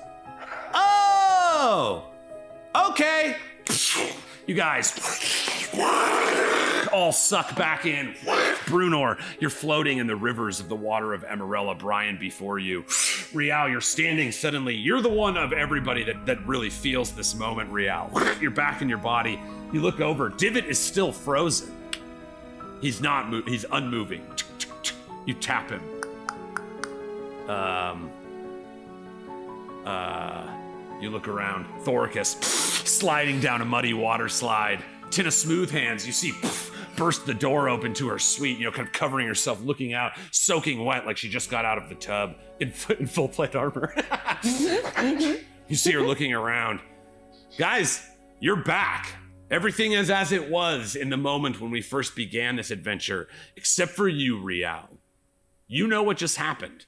"Oh! Okay." You guys all suck back in. Brunor, you're floating in the rivers of the water of Emerella. Brian before you. Rial, you're standing suddenly. You're the one of everybody that really feels this moment, Rial. You're back in your body. You look over. Divid is still frozen. He's not he's unmoving. You tap him. You look around. Thoricus sliding down a muddy water slide. Tina Smoothhands, you see burst the door open to her suite, kind of covering herself, looking out, soaking wet like she just got out of the tub in full plate armor. You see her looking around. Guys, you're back. Everything is as it was in the moment when we first began this adventure, except for you, Rial. You know what just happened,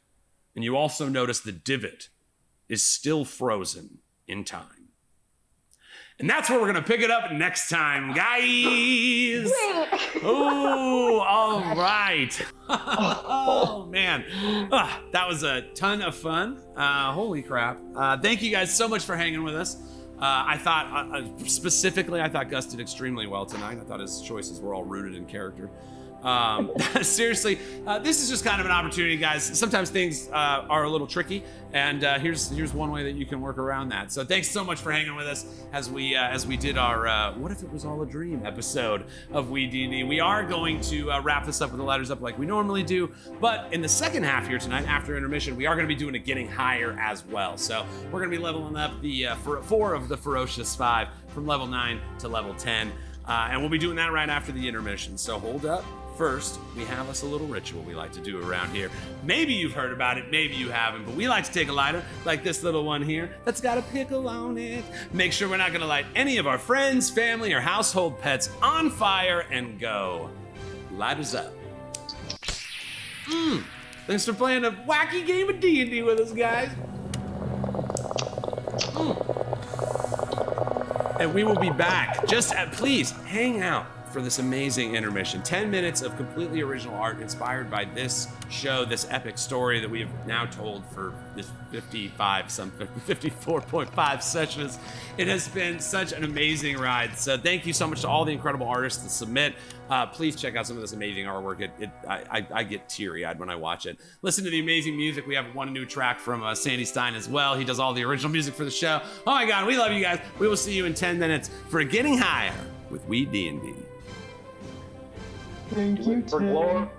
and you also notice the divot is still frozen in time. And that's where we're gonna pick it up next time, guys. Oh, all right. Oh man, that was a ton of fun. Holy crap! Thank you guys so much for hanging with us. I thought specifically, I thought Gus did extremely well tonight. I thought his choices were all rooted in character. Seriously, this is just kind of an opportunity, guys. Sometimes things are a little tricky, and here's one way that you can work around that. So thanks so much for hanging with us as we did our What If It Was All a Dream episode of Weed&d. We are going to wrap this up with the letters up like we normally do, but in the second half here tonight, after intermission, we are going to be doing a Getting Higher as well. So we're going to be leveling up the 4 of the Ferocious Five from level 9 to level 10, and we'll be doing that right after the intermission. So hold up. First, we have us a little ritual we like to do around here. Maybe you've heard about it, maybe you haven't, but we like to take a lighter, like this little one here, that's got a pickle on it. Make sure we're not gonna light any of our friends, family, or household pets on fire, and go. Lighters up. Thanks for playing a wacky game of D&D with us, guys. And we will be back. Please hang out for this amazing intermission. 10 minutes of completely original art inspired by this show, this epic story that we have now told for this 54.5 sessions. It has been such an amazing ride. So thank you so much to all the incredible artists that submit. Please check out some of this amazing artwork. I get teary-eyed when I watch it. Listen to the amazing music. We have one new track from Sandy Stein as well. He does all the original music for the show. Oh my God, we love you guys. We will see you in 10 minutes for Getting Higher with Weed&d. Thank you, For Glorp.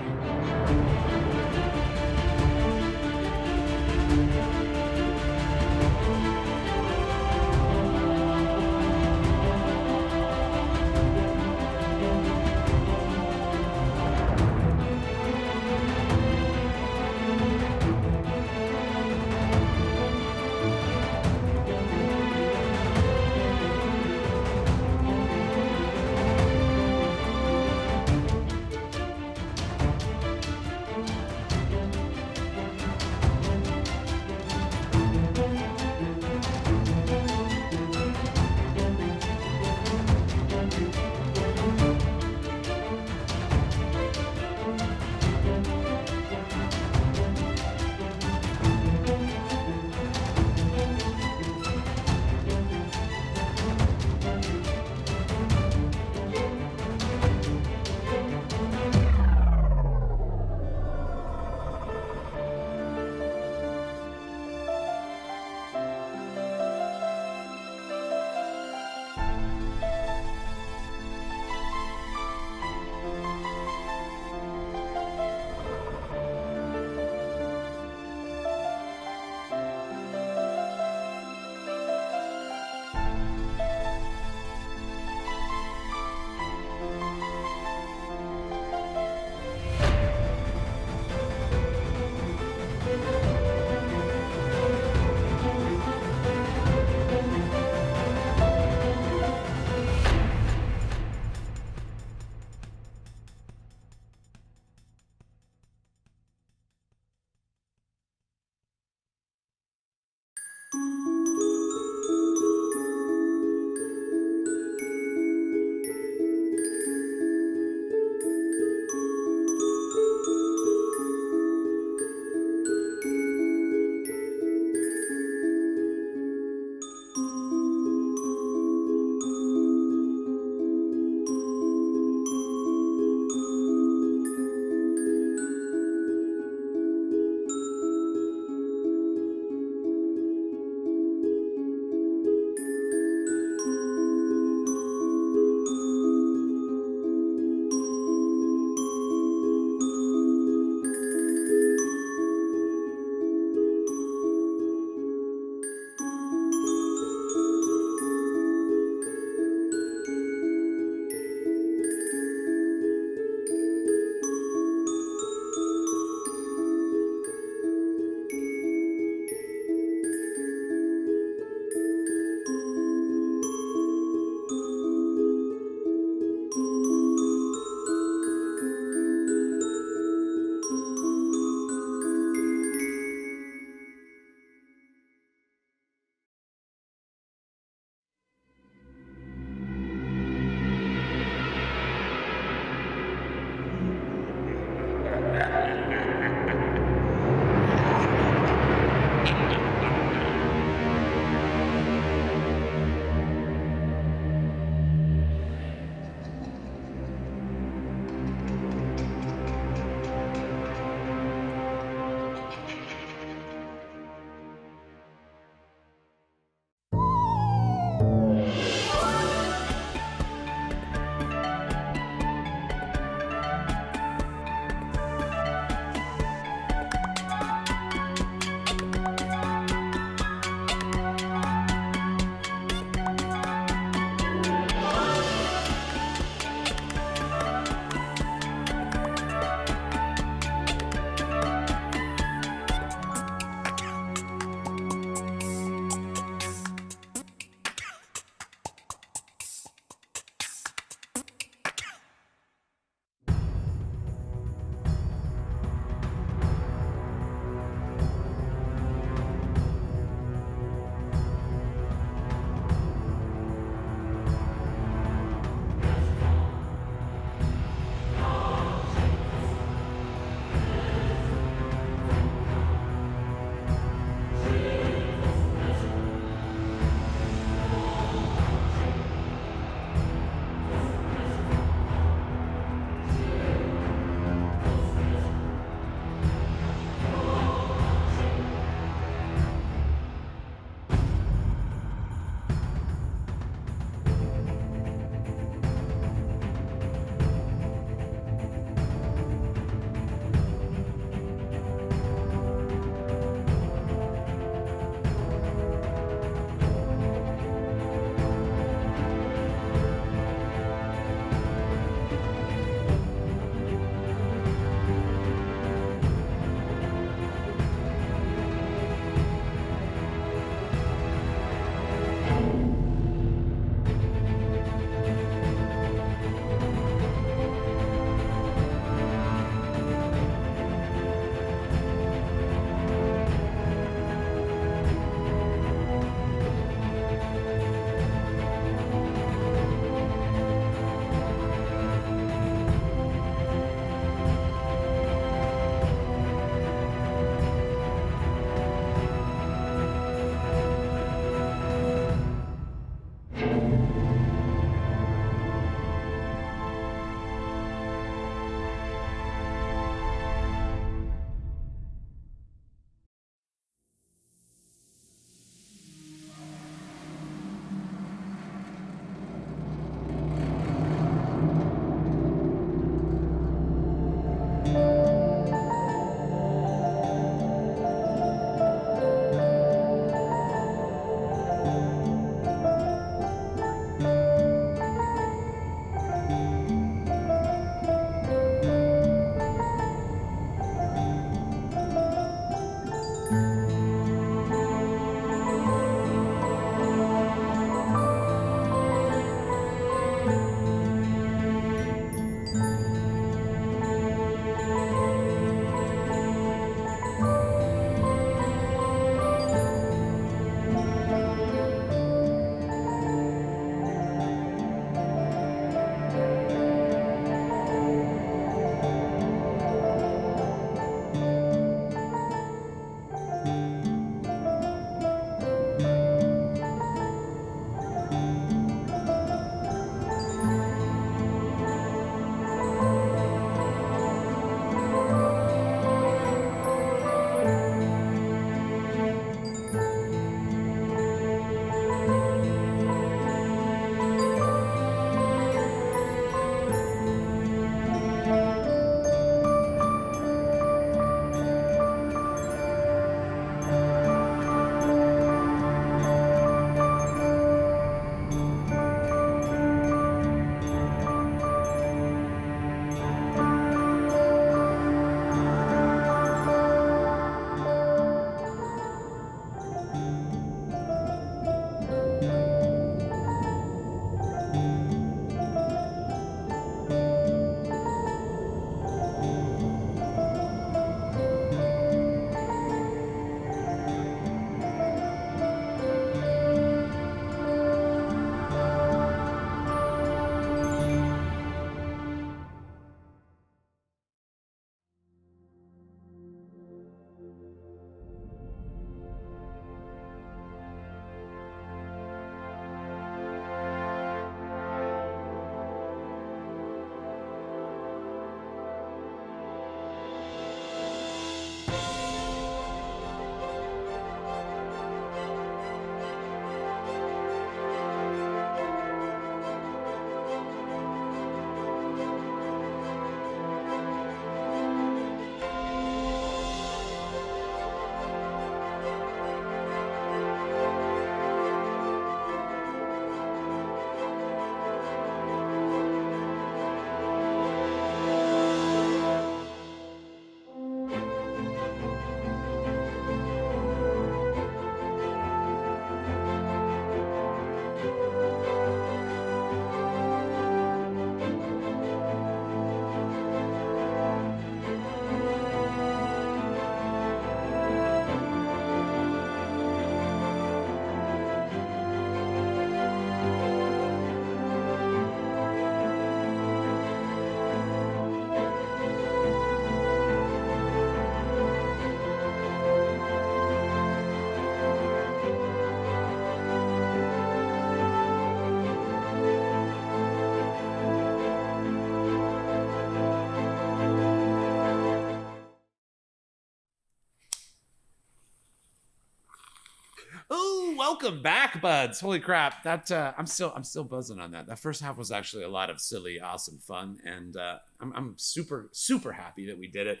Oh, welcome back, buds. Holy crap. That I'm still buzzing on that. That first half was actually a lot of silly, awesome fun, and I'm super happy that we did it.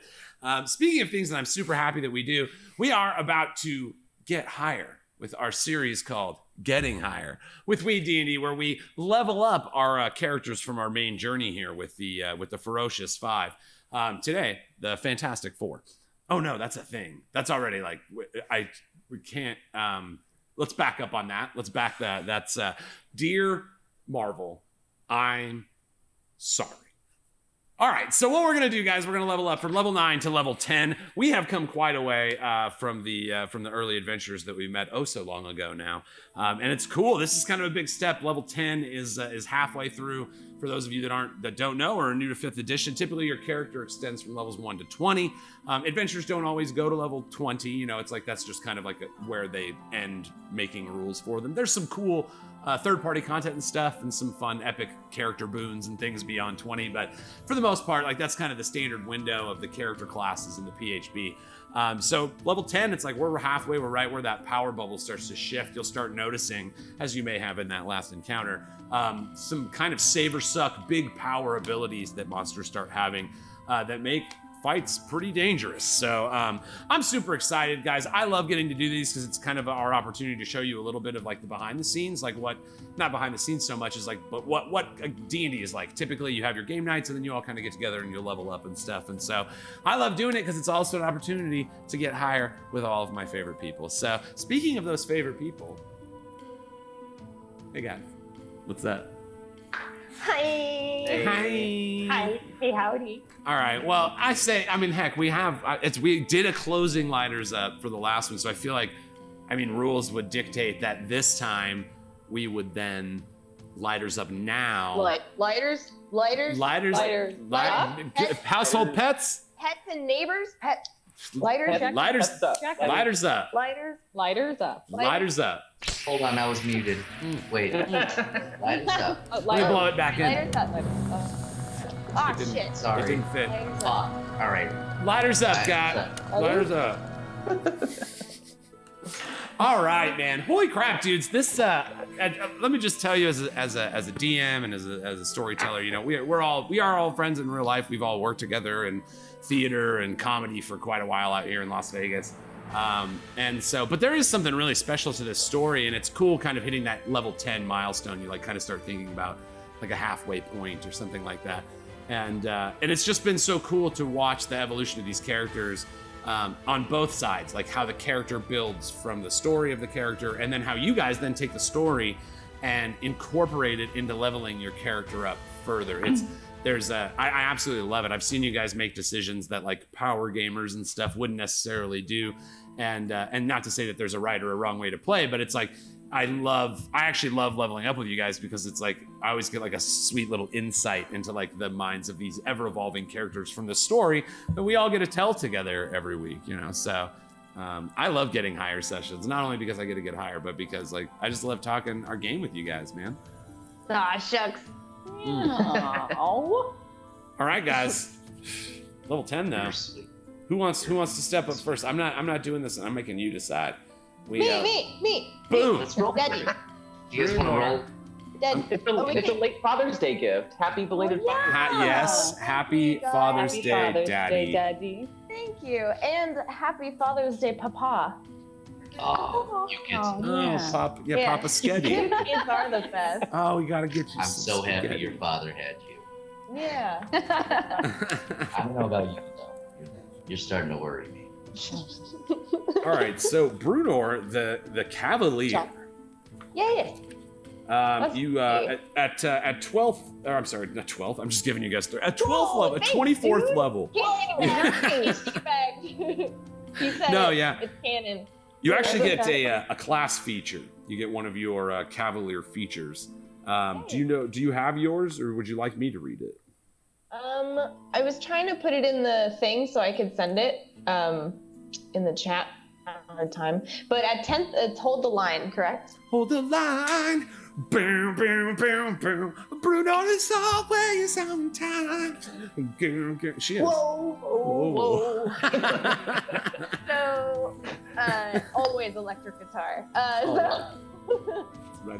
Speaking of things that I'm super happy that we do, we are about to get higher with our series called Getting Higher with Weed&d, where we level up our characters from our main journey here with the Ferocious Five. Today, the Fantastic Four. Oh no, that's a thing. That's already like we can't. Let's back up on that. Let's back that. That's Dear Marvel, I'm sorry. All right, so what we're gonna do, guys, we're gonna level up from level 9 to level 10. We have come quite a way from the early adventures that we met oh so long ago now, and it's cool. This is kind of a big step. Level 10 is halfway through. For those of you that don't know or are new to 5th edition, typically your character extends from levels 1 to 20. Adventures don't always go to level 20. You know, it's like that's just kind of like where they end making rules for them. There's some cool third-party content and stuff, and some fun epic character boons and things beyond 20. But for the most part, like that's kind of the standard window of the character classes in the PHB. So level 10, it's like we're halfway. We're right where that power bubble starts to shift. You'll start noticing, as you may have in that last encounter, some kind of save or suck big power abilities that monsters start having that make fights pretty dangerous. So I'm super excited, guys. I love getting to do these because it's kind of our opportunity to show you a little bit of like the behind the scenes, like what, not behind the scenes so much as like, but what a D&D is like. Typically you have your game nights and then you all kind of get together and you level up and stuff. And so I love doing it because it's also an opportunity to get higher with all of my favorite people. So speaking of those favorite people, hey guys, what's that? Hi. Hi. Hi. Hey, howdy. All right. Well, heck, we did a closing lighters up for the last one, so I feel like, rules would dictate that this time we would then lighters up now. Lighters. Household pets. Pets and neighbors. Pets. Lighters. Lighters up. Lighters up. Lighters up. Lighters up. Hold on, I was muted. Wait. Lighters up. Let me blow it back in. Lighters up. Oh shit. It Sorry. didn't fit. Lighters Fuck. up. All right. Lighters up, Lighters guy. up. Lighters up. All right, man. Holy crap, dudes. This let me just tell you, as a DM and as a storyteller, you know, we are all friends in real life. We've all worked together in theater and comedy for quite a while out here in Las Vegas. But there is something really special to this story, and it's cool kind of hitting that level 10 milestone. You like kind of start thinking about like a halfway point or something like that. And it's just been so cool to watch the evolution of these characters on both sides, like how the character builds from the story of the character, and then how you guys then take the story and incorporate it into leveling your character up further. I absolutely love it. I've seen you guys make decisions that like power gamers and stuff wouldn't necessarily do, and not to say that there's a right or a wrong way to play, but it's like I actually love leveling up with you guys because it's like I always get like a sweet little insight into like the minds of these ever-evolving characters from the story that we all get to tell together every week, you know. So I love getting higher sessions, not only because I get to get higher, but because like I just love talking our game with you guys, man. Aw, shucks. Oh. All right, guys. Level 10 now. Who wants to step up first? I'm not doing this. I'm making you decide. Me. Boom. Let's roll. Daddy. Do you guys want to roll? Daddy. It's a late Father's Day gift. Happy belated Father's Day. Yes. Happy Father's Happy Day, Father's Daddy. Day, Daddy. Thank you. And happy Father's Day, Papa. Oh, you kids. Oh, Papa. Yeah, Papa Sketty. Kids are the best. Oh, we gotta get you. I'm some so happy spaghetti. your father had you. Yeah. I don't know about you though. You're starting to worry me. All right, so Brunor, the Cavalier. Yeah. You at 12th, or I'm sorry, not 12th. I'm just giving you guys at 12th Whoa, level, at thanks, 24th dude. level. He said No, it. yeah. It's canon. You actually get a class feature. You get one of your Cavalier features. Do you have yours, or would you like me to read it? I was trying to put it in the thing so I could send it in the chat at the time. But at 10th, it's hold the line, correct? Hold the line, Boom, boom, boom, boom. Bruno is always on time. She is. Whoa, whoa, Whoa. So, always electric guitar. Right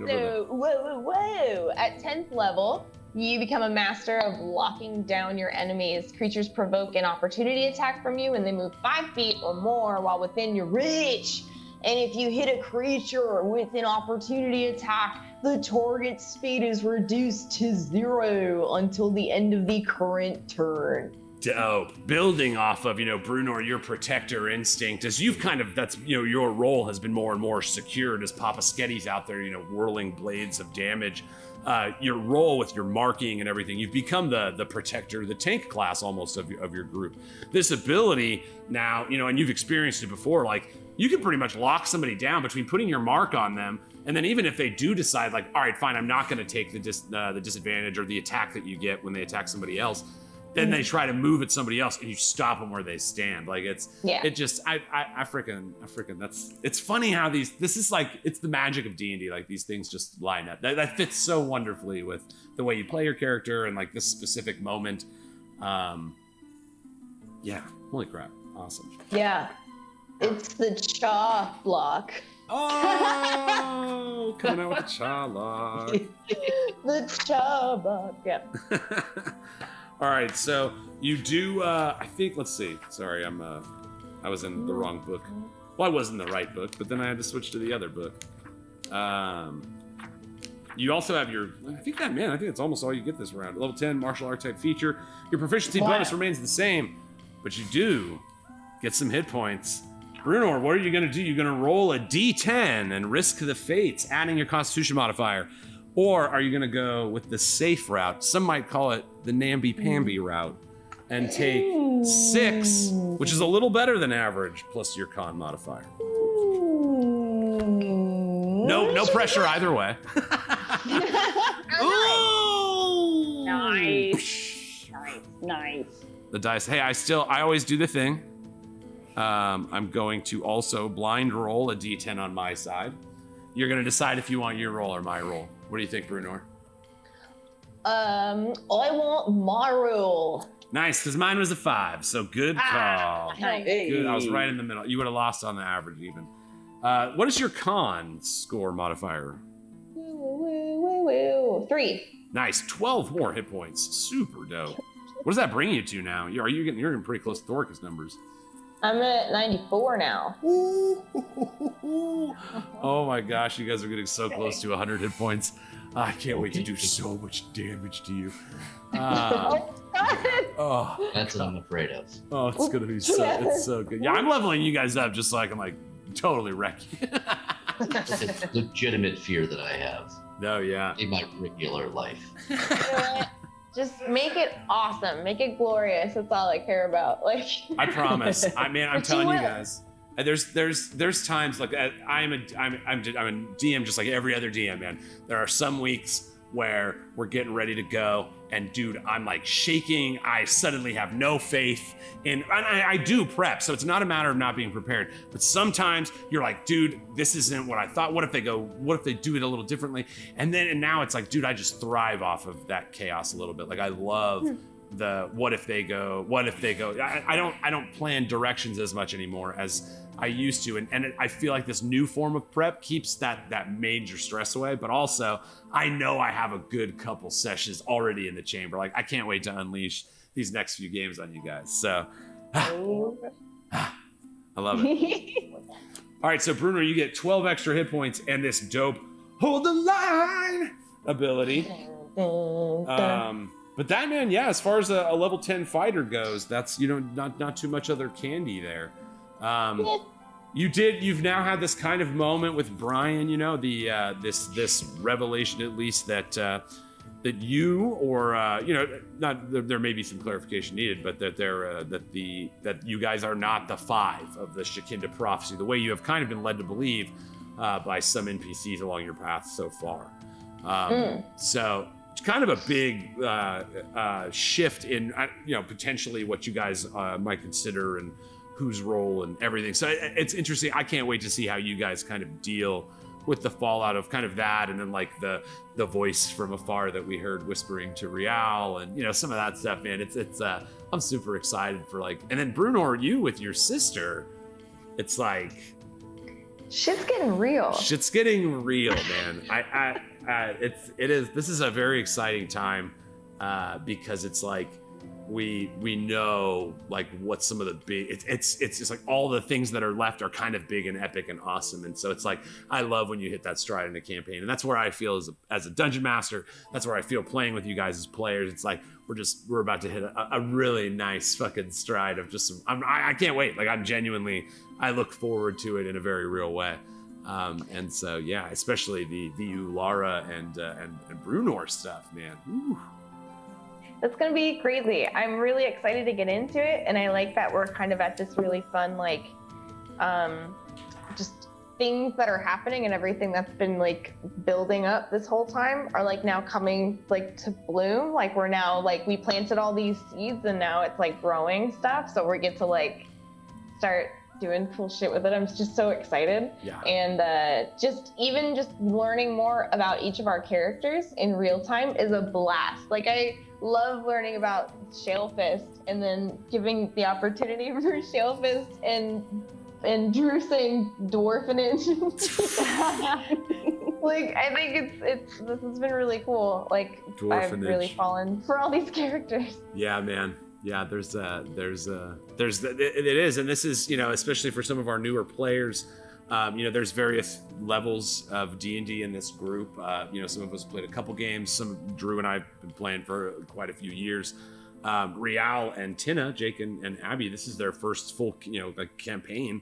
over So, whoa. At 10th level, you become a master of locking down your enemies. Creatures provoke an opportunity attack from you and they move 5 feet or more while within your reach. And if you hit a creature with an opportunity attack, the target's speed is reduced to 0 until the end of the current turn. Dope. Building off of, Bruno, your protector instinct, as you've kind of, that's, your role has been more and more secured as Papa Sketty's out there, whirling blades of damage. Your role with your marking and everything, you've become the protector, the tank class almost of your group. This ability now, and you've experienced it before, like, you can pretty much lock somebody down between putting your mark on them, and then even if they do decide, like, all right, fine, I'm not going to take the disadvantage or the attack that you get when they attack somebody else, then they try to move at somebody else, and you stop them where they stand. Like, it's it's funny how this is like, it's the magic of D&D, like, these things just line up. That fits so wonderfully with the way you play your character and, like, this specific moment. Yeah, holy crap, awesome. Yeah, it's the Chaw block. Oh, coming out with the Chaw lock. The Chaw block, yeah. All right, so you do, I think, let's see. Sorry, I was in the wrong book. Well, I was in the right book, but then I had to switch to the other book. You also have I think it's almost all you get this round. Level 10, martial art type feature. Your proficiency bonus remains the same, but you do get some hit points. Bruno, what are you going to do? You're going to roll a d10 and risk the fates, adding your constitution modifier. Or are you going to go with the safe route? Some might call it the namby-pamby route, and take 6, which is a little better than average, plus your con modifier. No pressure either way. Ooh! Nice. The dice. Hey, I always do the thing. I'm going to also blind roll a d10 on my side. You're going to decide if you want your roll or my roll. What do you think, Bruno? I want my roll. Nice, because mine was a 5, so good call. Nice. Good. I was right in the middle. You would have lost on the average even. What is your con score modifier? Woo. 3. Nice, 12 more hit points. Super dope. What does that bring you to now? You're getting pretty close to Thorcus numbers. I'm at 94 now. Oh my gosh, you guys are getting so close to 100 hit points. I can't wait to do so much damage to you. Oh, That's what I'm afraid of. oh, it's gonna be it's so good. Yeah, I'm leveling you guys up just so I can, like, totally wreck you. It's a legitimate fear that I have No, yeah. in my regular life. You know what? Just make it awesome. Make it glorious. That's all I care about. Like, I promise. I'm telling you will. guys. There's times, like, I'm a DM just like every other DM, man. There are some weeks where we're getting ready to go, and dude, I'm like shaking. I suddenly have no faith in, and I do prep, so it's not a matter of not being prepared. But sometimes you're like, dude, this isn't what I thought. What if they do it a little differently? And now it's like, dude, I just thrive off of that chaos a little bit. Like, I love the what if they go. I don't plan directions as much anymore as I used to, and I feel like this new form of prep keeps that major stress away. But also, I know I have a good couple sessions already in the chamber. Like, I can't wait to unleash these next few games on you guys. So, I love it. All right, so Bruno, you get 12 extra hit points and this dope hold the line ability. But that, man, yeah, as far as a level 10 fighter goes, that's, not too much other candy there. You've now had this kind of moment with Brian, this revelation, at least, that you, or there may be some clarification needed, but that you guys are not the 5 of the Shekinah prophecy, the way you have kind of been led to believe by some NPCs along your path so far. So it's kind of a big shift in potentially what you guys might consider and whose role and everything. So it's interesting. I can't wait to see how you guys kind of deal with the fallout of kind of that, and then like the voice from afar that we heard whispering to Rial, and you know, some of that stuff, man. It's I'm super excited for like, and then Brunor, you with your sister, it's like Shit's getting real. shit's getting real, man. This is a very exciting time because it's like we know like what some of the big it's just like all the things that are left are kind of big and epic and awesome, and so it's like I love when you hit that stride in a campaign, and that's where I feel as a dungeon master, that's where I feel playing with you guys as players. It's like we're about to hit a really nice fucking stride of just I can't wait. Like I look forward to it in a very real way. And so yeah, especially the Ulara and Brunor stuff, man. Ooh. It's gonna be crazy. I'm really excited to get into it, and I like that we're kind of at this really fun, like, just things that are happening and everything that's been like building up this whole time are like now coming like to bloom. Like we're now like we planted all these seeds and now it's like growing stuff. So we get to like start doing cool shit with it. I'm just so excited. Yeah. And just learning more about each of our characters in real time is a blast. Like I love learning about Shellfist and then giving the opportunity for Shellfist and Drew saying dwarfenage. Like I think this has been really cool. Like I've really fallen for all these characters. Yeah, man. Yeah, it is, and this is, you know, especially for some of our newer players, you know, there's various levels of D&D in this group. You know, some of us played a couple games. Drew and I have been playing for quite a few years. Rial and Tina, Jake and Abby, this is their first full, you know, like campaign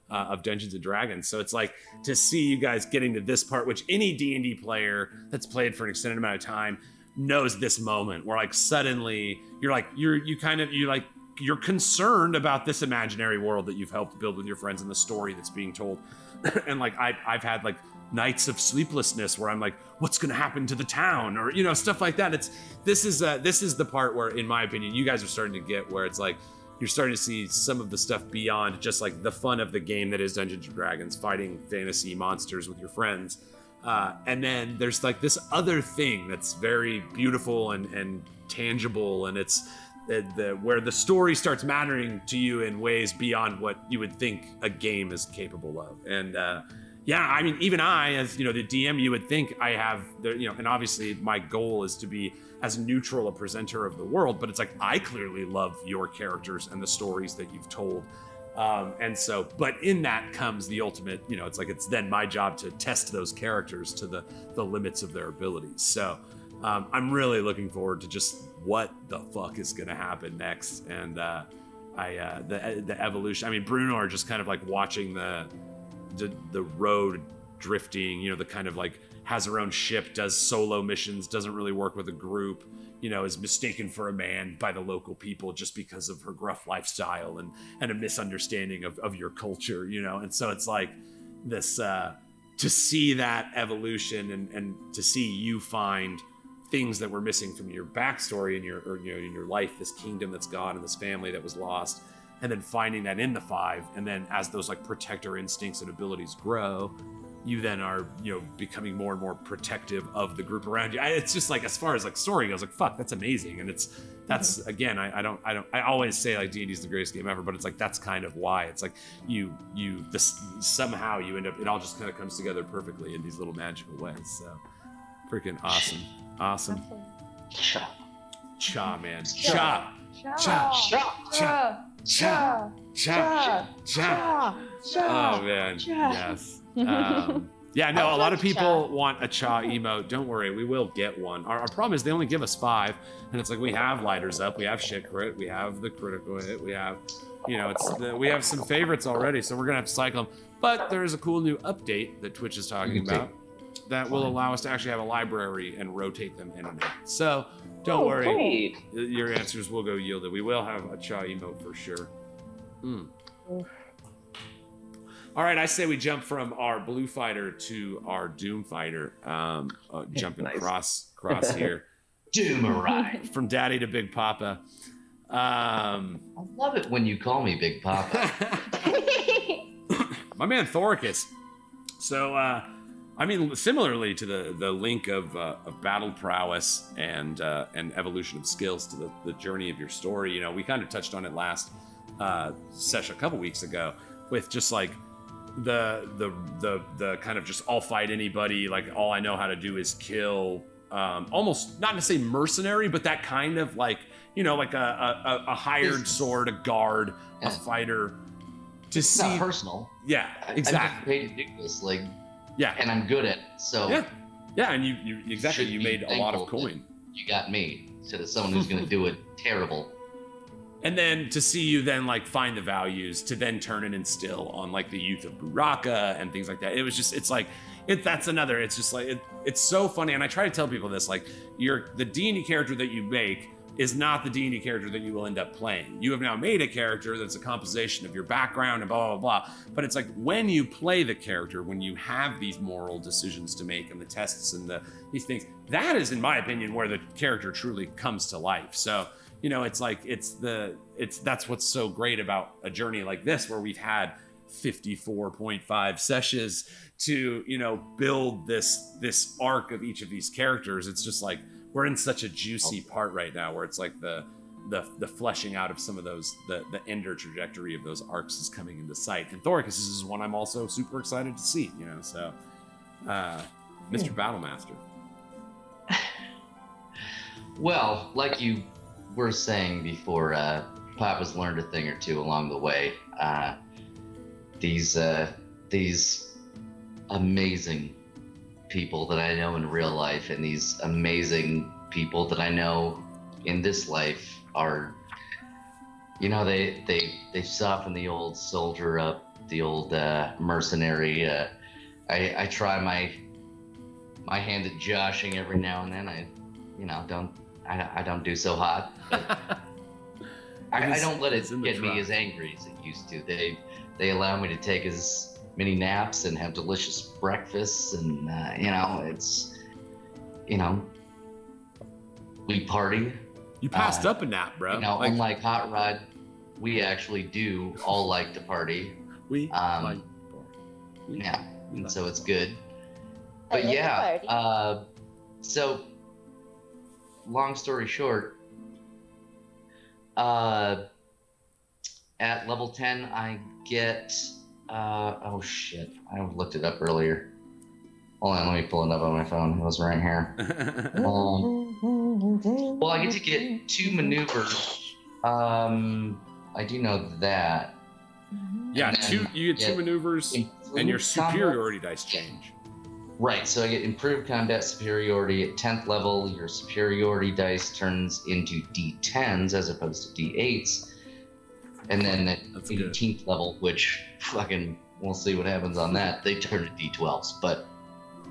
of Dungeons and Dragons. So it's like to see you guys getting to this part, which any D&D player that's played for an extended amount of time knows this moment where like suddenly you're concerned about this imaginary world that you've helped build with your friends and the story that's being told. And like I've had like nights of sleeplessness where I'm like, what's going to happen to the town, or you know, stuff like that. This is the part where, in my opinion, you guys are starting to get where it's like you're starting to see some of the stuff beyond just like the fun of the game that is Dungeons and Dragons, fighting fantasy monsters with your friends. And then there's like this other thing that's very beautiful and tangible, and it's where the story starts mattering to you in ways beyond what you would think a game is capable of. And yeah, I mean, even I, as you know, the DM, you would think I have, you know, and obviously my goal is to be as neutral a presenter of the world, but it's like I clearly love your characters and the stories that you've told. And so, but in that comes the ultimate, you know, it's like it's then my job to test those characters to the limits of their abilities. So I'm really looking forward to just what the fuck is going to happen next. And the evolution. I mean, Brunor just kind of like watching the road drifting, you know, the kind of like has her own ship, does solo missions, doesn't really work with a group, you know, is mistaken for a man by the local people just because of her gruff lifestyle and a misunderstanding of your culture, you know. And so it's like this to see that evolution and to see you find things that were missing from your backstory in your life, this kingdom that's gone and this family that was lost, and then finding that in the five, and then as those like protector instincts and abilities grow, you then are, you know, becoming more and more protective of the group around you. It's just like, as far as like story goes, like fuck, that's amazing. And that's again, I always say like D&D is the greatest game ever, but it's like that's kind of why it's like somehow you end up, it all just kind of comes together perfectly in these little magical ways. So freaking awesome. Cha, man. Cha. Oh man, yes. Yeah, no, a lot of people want a cha emote. Don't worry, we will get one. Our problem is they only give us 5, and it's like we have lighters up, we have shit crit, we have the critical hit, we have, you know, we have some favorites already, so we're gonna have to cycle them. But there is a cool new update that Twitch is talking about that will allow us to actually have a library and rotate them in and out. So don't worry, your answers will go yielded. We will have a cha emote for sure. All right, I say we jump from our blue fighter to our doom fighter. Jumping Nice. cross here. Doomeride. From daddy to Big Papa. I love it when you call me Big Papa. My man Thoricus. So I mean, similarly to the link of battle prowess and evolution of skills to the journey of your story, you know, we kind of touched on it last session a couple weeks ago with just like the kind of just I'll fight anybody, like all I know how to do is kill, almost not to say mercenary, but that kind of like, you know, like a hired sword, a guard, a fighter. It's see, not personal. Yeah, exactly. I'm just paid to do this, like, yeah, and I'm good at it. So yeah, and you exactly, you made a lot of coin. You got me instead of someone who's going to do it terrible. And then to see you then like find the values to then turn and instill on like the youth of Buraka and things like that. It was just, it's like, that's another, it's just like, it's so funny. And I try to tell people this, like the D&D character that you make is not the D&D character that you will end up playing. You have now made a character that's a composition of your background and blah, blah, blah. But it's like when you play the character, when you have these moral decisions to make and the tests and these things, that is, in my opinion, where the character truly comes to life. So, you know, it's like, that's what's so great about a journey like this, where we've had 54.5 sessions to, you know, build this arc of each of these characters. It's just like, we're in such a juicy part right now where it's like the fleshing out of some of those, the ender trajectory of those arcs is coming into sight. And Thoricus is one I'm also super excited to see, you know, so Mr. Battlemaster. Well, like you were saying before, Papa's learned a thing or two along the way. These amazing people that I know in real life and these amazing people that I know in this life are, you know, they soften the old soldier up, the old mercenary. I try my hand at joshing every now and then. I don't do so hot. But I don't let it get me as angry as it used to. They allow me to take as many naps and have delicious breakfasts, and you know, it's, you know, we party. You passed up a nap, bro. You know, unlike Hot Rod, we actually do all like to party. Yeah, and so it's good. But yeah, so long story short, at level 10, I get, oh shit, I looked it up earlier. Hold on, let me pull it up on my phone. It was right here. Well, I get to get 2 maneuvers. I do know that. Yeah, you get 2 maneuvers, and your superiority dice change. Right, so I get improved combat superiority at 10th level. Your superiority dice turns into D10s as opposed to D8s. And then at 18th level, which fucking, we'll see what happens on that, they turn to D12s, but...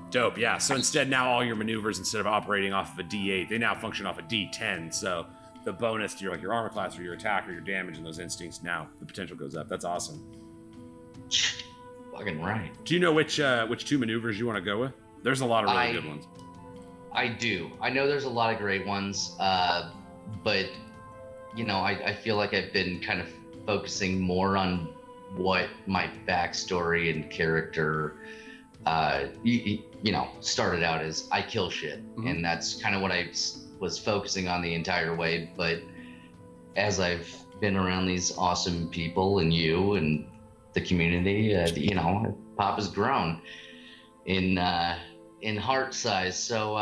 Dope, yeah. So instead, now all your maneuvers, instead of operating off of a D8, they now function off a D10. So the bonus to your armor class or your attack or your damage and those instincts, now the potential goes up. That's awesome. Fucking right. Do you know which 2 maneuvers you want to go with? There's a lot of really good ones. I do. I know there's a lot of great ones, but you know, I feel like I've been kind of focusing more on what my backstory and character, you know, started out as I kill shit, and that's kind of what I was focusing on the entire way. But as I've been around these awesome people and you and the community, you know, Papa's grown in heart size. So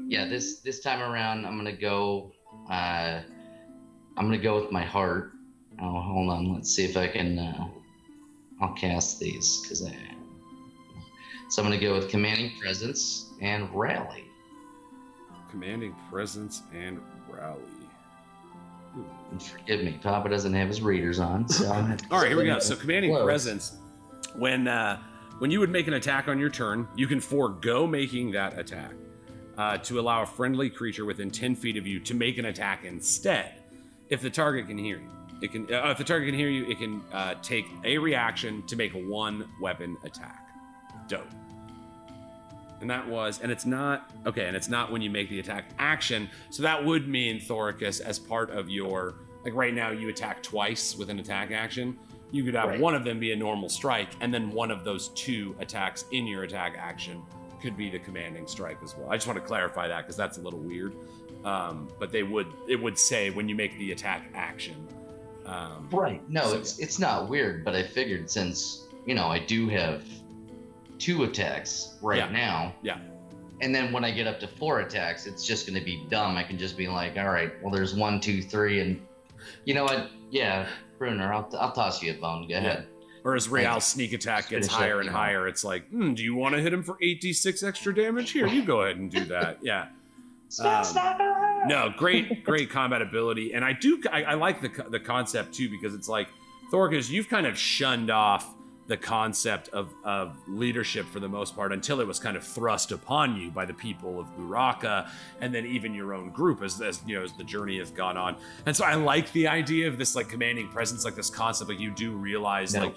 yeah, this time around, I'm gonna go with my heart. Oh, hold on, let's see if I can. I'll cast these so I'm gonna go with Commanding Presence and Rally. Commanding Presence and Rally. And forgive me, Papa doesn't have his readers on. So all right, here we go. So Commanding Presence, when you would make an attack on your turn, you can forego making that attack to allow a friendly creature within 10 feet of you to make an attack instead. If the target can hear you, it can. If the target can hear you, it can take a reaction to make 1 weapon attack. Dope. And it's not when you make the attack action. So that would mean, Thoricus, as part of your, like right now you attack twice with an attack action. you could have Right. one of them be a normal strike, and then one of those 2 attacks in your attack action could be the commanding strike as well. I just want to clarify that because that's a little weird. But it would say when you make the attack action. Right. No, So, it's not weird, but I figured since, I do have 2 attacks right now. Yeah. And then when I get up to 4 attacks, it's just going to be dumb. I can just be like, all right, well, there's 1, 2, 3. And you know what? Yeah, Bruner, I'll toss you a bone. Go ahead. Or as Real's sneak attack gets finish higher that, and higher, it's like, do you want to hit him for 8d6 extra damage? Here, you go ahead and do that. Yeah. No, great combat ability. And I like the concept too, because it's like, Thorcus, you've kind of shunned off the concept of leadership for the most part until it was kind of thrust upon you by the people of Buraka, and then even your own group as the journey has gone on. And so I like the idea of this like commanding presence, like this concept, like you do realize like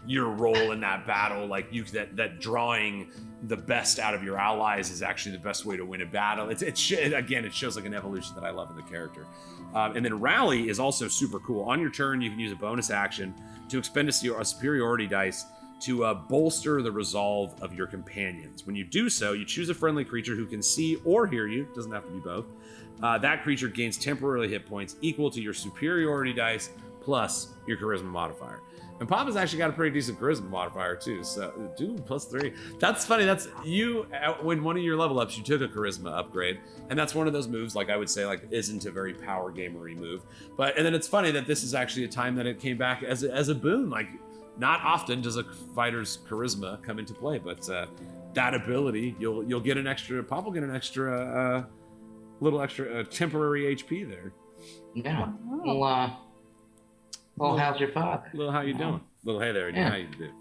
your role in that battle, like that drawing the best out of your allies is actually the best way to win a battle. It shows like an evolution that I love in the character. And then Rally is also super cool. On your turn, you can use a bonus action to expend a superiority dice to bolster the resolve of your companions. When you do so, you choose a friendly creature who can see or hear you. Doesn't have to be both. That creature gains temporary hit points equal to your superiority dice plus your charisma modifier. And Papa's actually got a pretty decent charisma modifier too. So, dude, +3. That's funny. That's you. When one of your level ups, you took a charisma upgrade, and that's one of those moves. Like I would say, like isn't a very power gamery move. And then it's funny that this is actually a time that it came back as a boon. Like not often does a fighter's charisma come into play, but that ability, you'll get an extra. Pop will get an extra, little extra temporary HP there. Yeah. Well, how's your father? Little, how you doing? Little, hey there, Yeah. how you doing?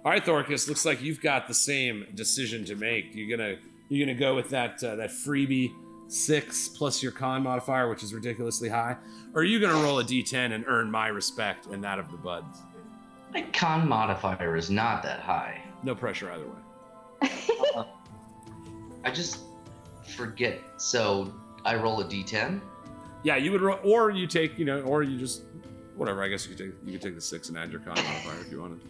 All right, Thorcus, looks like you've got the same decision to make. You're gonna go with that freebie 6 plus your con modifier, which is ridiculously high, or are you gonna roll a d10 and earn my respect and that of the buds? My con modifier is not that high. No pressure either way. I just forget. So I roll a d10. Yeah, you would roll, or you take, or you just whatever. I guess you could take the 6 and add your con modifier if you wanted.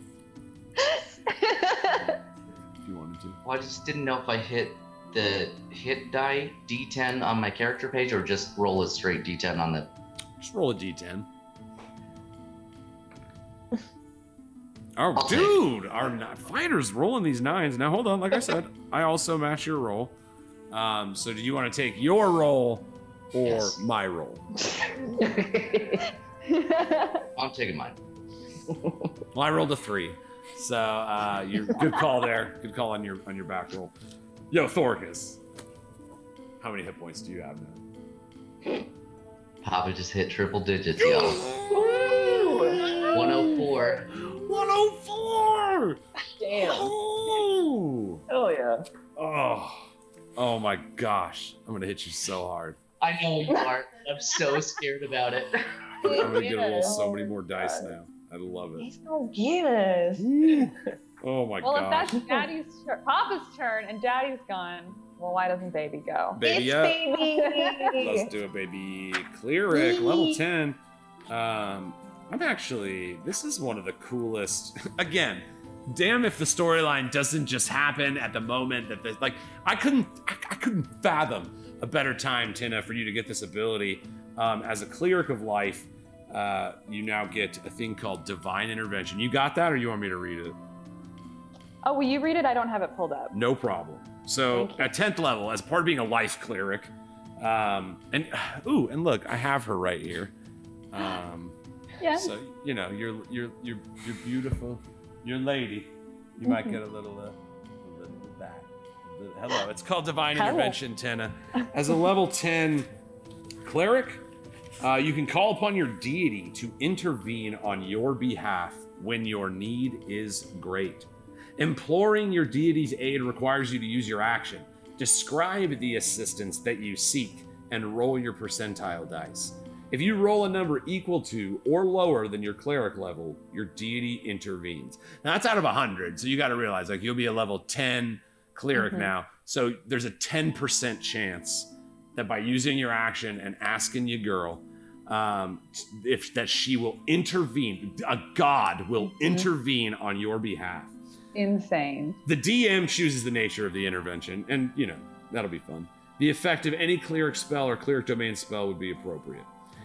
If you wanted to. Well, I just didn't know if I hit the hit die d10 on my character page or just roll a straight d10 on the. Just roll a d10. Oh, I'll dude, our fighters rolling these 9s. Now, hold on. Like I said, I also match your roll. So do you want to take your roll or Yes. my roll? I'm taking mine. Well, I rolled a 3. So you're good call there. Good call on your back roll. Yo, Thorcus. How many hit points do you have now? Papa just hit triple digits, y'all. 104. 104! Damn. Oh! Oh yeah. Oh my gosh. I'm gonna hit you so hard. I know you are. I'm so scared about it. I'm gonna get to roll so Oh many my more dice God. now. I love it. He's gonna get us. Oh my Well, if gosh. that's Daddy's Papa's turn and Daddy's gone, well, why doesn't Baby go? Baby it's up. baby. Let's do it, baby. Cleric, level 10. This is one of the coolest. Again, damn if the storyline doesn't just happen at the moment that this, like, I couldn't fathom a better time, Tina, for you to get this ability. As a cleric of life, you now get a thing called Divine Intervention. You got that, or you want me to read it? Oh, will you read it? I don't have it pulled up. No problem. So at 10th level, as part of being a life cleric, and look, I have her right here. Yeah. So you're beautiful. You're a lady. You might get a little of that. Hello. It's called Divine Hello. Intervention, Tenna. As a level 10 cleric, you can call upon your deity to intervene on your behalf when your need is great. Imploring your deity's aid requires you to use your action. Describe the assistance that you seek and roll your percentile dice. If you roll a number equal to or lower than your cleric level, your deity intervenes. Now that's out of 100, so you got to realize, like, you'll be a level 10 cleric now. So there's a 10% chance that by using your action and asking your girl if that she will intervene. A god will intervene on your behalf. Insane. The DM chooses the nature of the intervention, and that'll be fun. The effect of any cleric spell or cleric domain spell would be appropriate.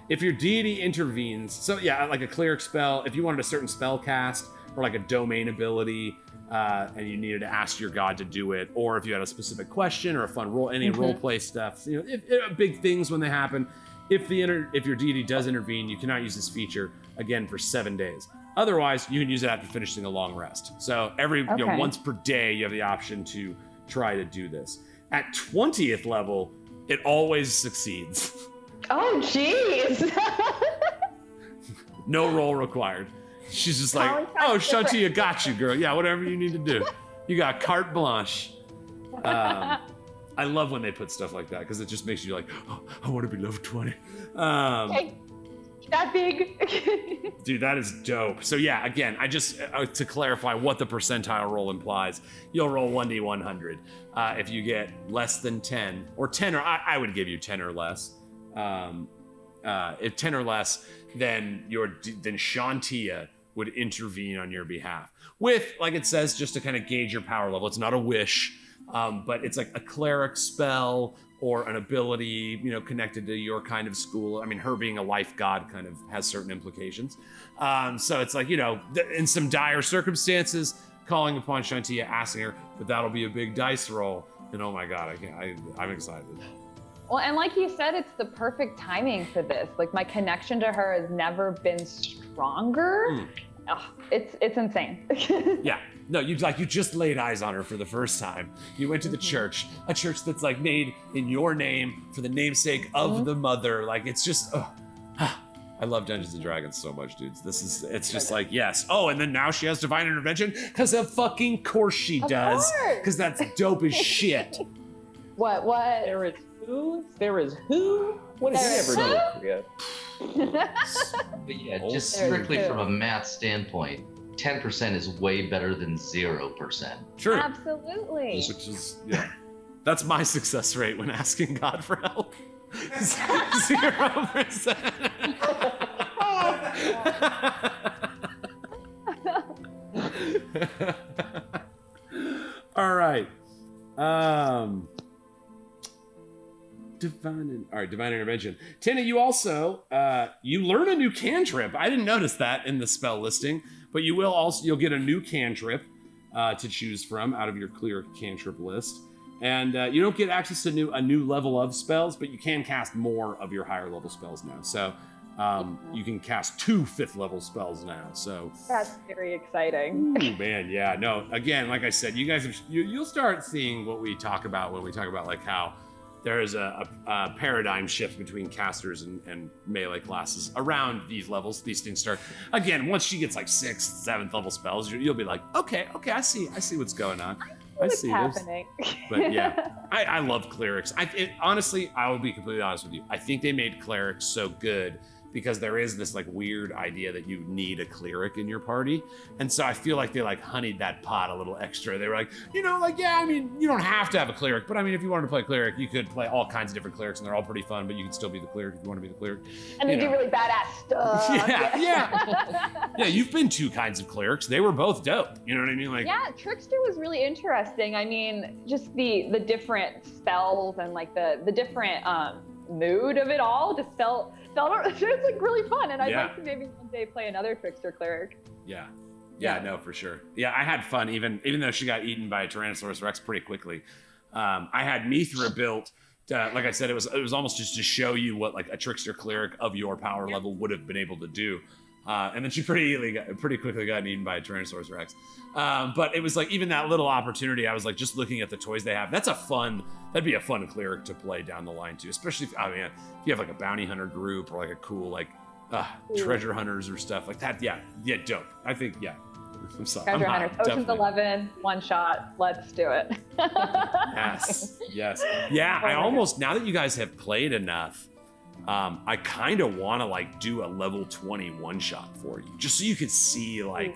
If your deity intervenes, so yeah, like a cleric spell, if you wanted a certain spell cast or like a domain ability, and you needed to ask your god to do it, or if you had a specific question or a fun role, any role play stuff, big things when they happen. If your deity does intervene, you cannot use this feature again for 7 days. Otherwise, you can use it after finishing a long rest. So once per day, you have the option to try to do this. At 20th level, it always succeeds. Oh, jeez. No roll required. She's just like, oh, Shantia, got you, girl. Yeah, whatever you need to do. You got carte blanche. I love when they put stuff like that because it just makes you like, oh, I want to be level 20. Okay. That big. Dude, that is dope. So yeah, again, I just, to clarify what the percentile roll implies, you'll roll 1d100. If you get less than 10, or 10, or I would give you 10 or less. If 10 or less, then Shantia would intervene on your behalf. With, like it says, just to kind of gauge your power level. It's not a wish, but it's like a cleric spell or an ability, connected to your kind of school. I mean, her being a life god kind of has certain implications. So it's like, in some dire circumstances, calling upon Shantia, asking her, but that'll be a big dice roll. And oh my God, I'm excited. Well, and like you said, it's the perfect timing for this. Like, my connection to her has never been stronger. Oh, it's insane. Yeah. No, you just laid eyes on her for the first time. You went to the church, a church that's like made in your name for the namesake of the mother. Like, it's just, I love Dungeons and Dragons so much, dudes. It's just like, yes. Oh, and then now she has divine intervention? Because of fucking course she does. Because that's dope as shit. What? There is who? There is who? What is he ever done? But yeah, just strictly from a math standpoint, 10% is way better than 0%. Sure. Absolutely. Which is, yeah. That's my success rate when asking God for help. 0%. All right. Divine intervention. Tina, you also you learn a new cantrip. I didn't notice that in the spell listing, but you'll get a new cantrip to choose from out of your clear cantrip list. And you don't get access to a new level of spells, but you can cast more of your higher level spells now. So you can cast 2 5th level spells now. So that's very exciting. Ooh, man, yeah. No, again, like I said, you guys you'll start seeing what we talk about when we talk about like how there is a paradigm shift between casters and melee classes around these levels. These things start again once she gets like 6th, 7th level spells. You'll be like, okay, I see what's going on. I see what's happening. But yeah, I love clerics. Honestly, I will be completely honest with you. I think they made clerics so good because there is this like weird idea that you need a cleric in your party. And so I feel like they like honeyed that pot a little extra. They were like, yeah, I mean, you don't have to have a cleric, but I mean, if you wanted to play cleric, you could play all kinds of different clerics and they're all pretty fun, but you can still be the cleric if you want to be the cleric. And they do really badass stuff. Yeah, you've been 2 kinds of clerics. They were both dope. You know what I mean? Like, yeah, Trickster was really interesting. I mean, just the different spells and like the different mood of it all just felt it was like really fun, and I'd like to maybe one day play another Trickster cleric. Yeah, no, for sure. Yeah, I had fun even though she got eaten by a Tyrannosaurus Rex pretty quickly. I had Mithra built. Like I said, it was almost just to show you what like a Trickster cleric of your power level would have been able to do. And then she pretty quickly got eaten by a Tyrannosaurus Rex. But it was like even that little opportunity, I was like just looking at the toys they have. That'd be a fun cleric to play down the line too. Especially if you have like a bounty hunter group or like a cool like treasure hunters or stuff like that. Yeah, dope. I think I'm sorry. Treasure hunters, Ocean's 11, one shot. Let's do it. Yes. Yeah, I almost now that you guys have played enough. I kind of want to like do a level 20 one shot for you, just so you could see like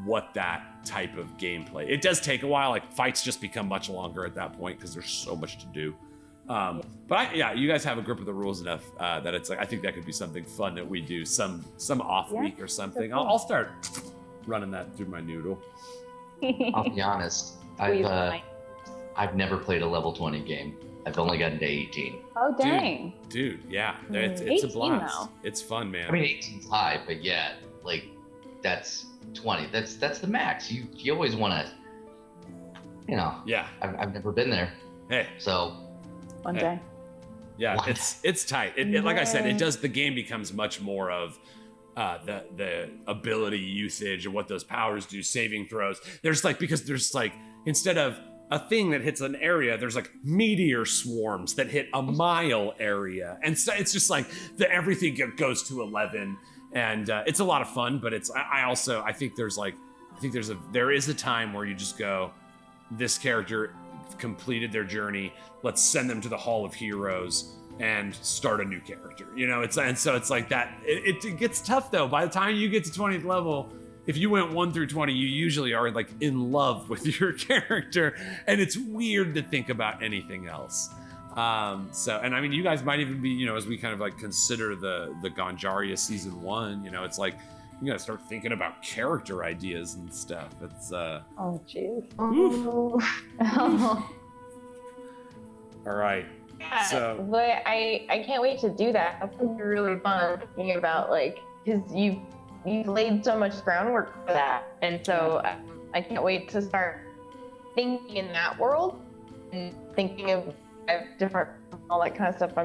what that type of gameplay. It does take a while. Like fights just become much longer at that point because there's so much to do. But you guys have a grip of the rules enough that it's like I think that could be something fun that we do some off week or something. cool. I'll start running that through my noodle. I'll be honest. I've never played a level 20 game. I've only gotten to 18. Oh dang! Dude, yeah, it's a 18 blast. now. It's fun, man. I mean, 18's high, but yeah, like that's 20. That's the max. You always want to, Yeah. I've never been there, Hey. so One day. Yeah, it's tight. It like I said, it does. The game becomes much more of the ability usage and what those powers do, saving throws. There's because there's instead of a thing that hits an area, there's meteor swarms that hit a mile area, and so it's just everything goes to 11, and it's a lot of fun. But I think there is a time where you just go, this character completed their journey, let's send them to the Hall of Heroes and start a new character, so it's like that. It gets tough though. By the time you get to 20th level, if you went 1 through 20, you usually are in love with your character, and it's weird to think about anything else. And I mean, you guys might even be, as we kind of consider the Ganjaria season 1, it's you gotta start thinking about character ideas and stuff. It's Oh jeez. all right. So But I can't wait to do that. That's gonna be really fun thinking about because you've laid so much groundwork for that, and so I can't wait to start thinking in that world and thinking of different all that kind of stuff.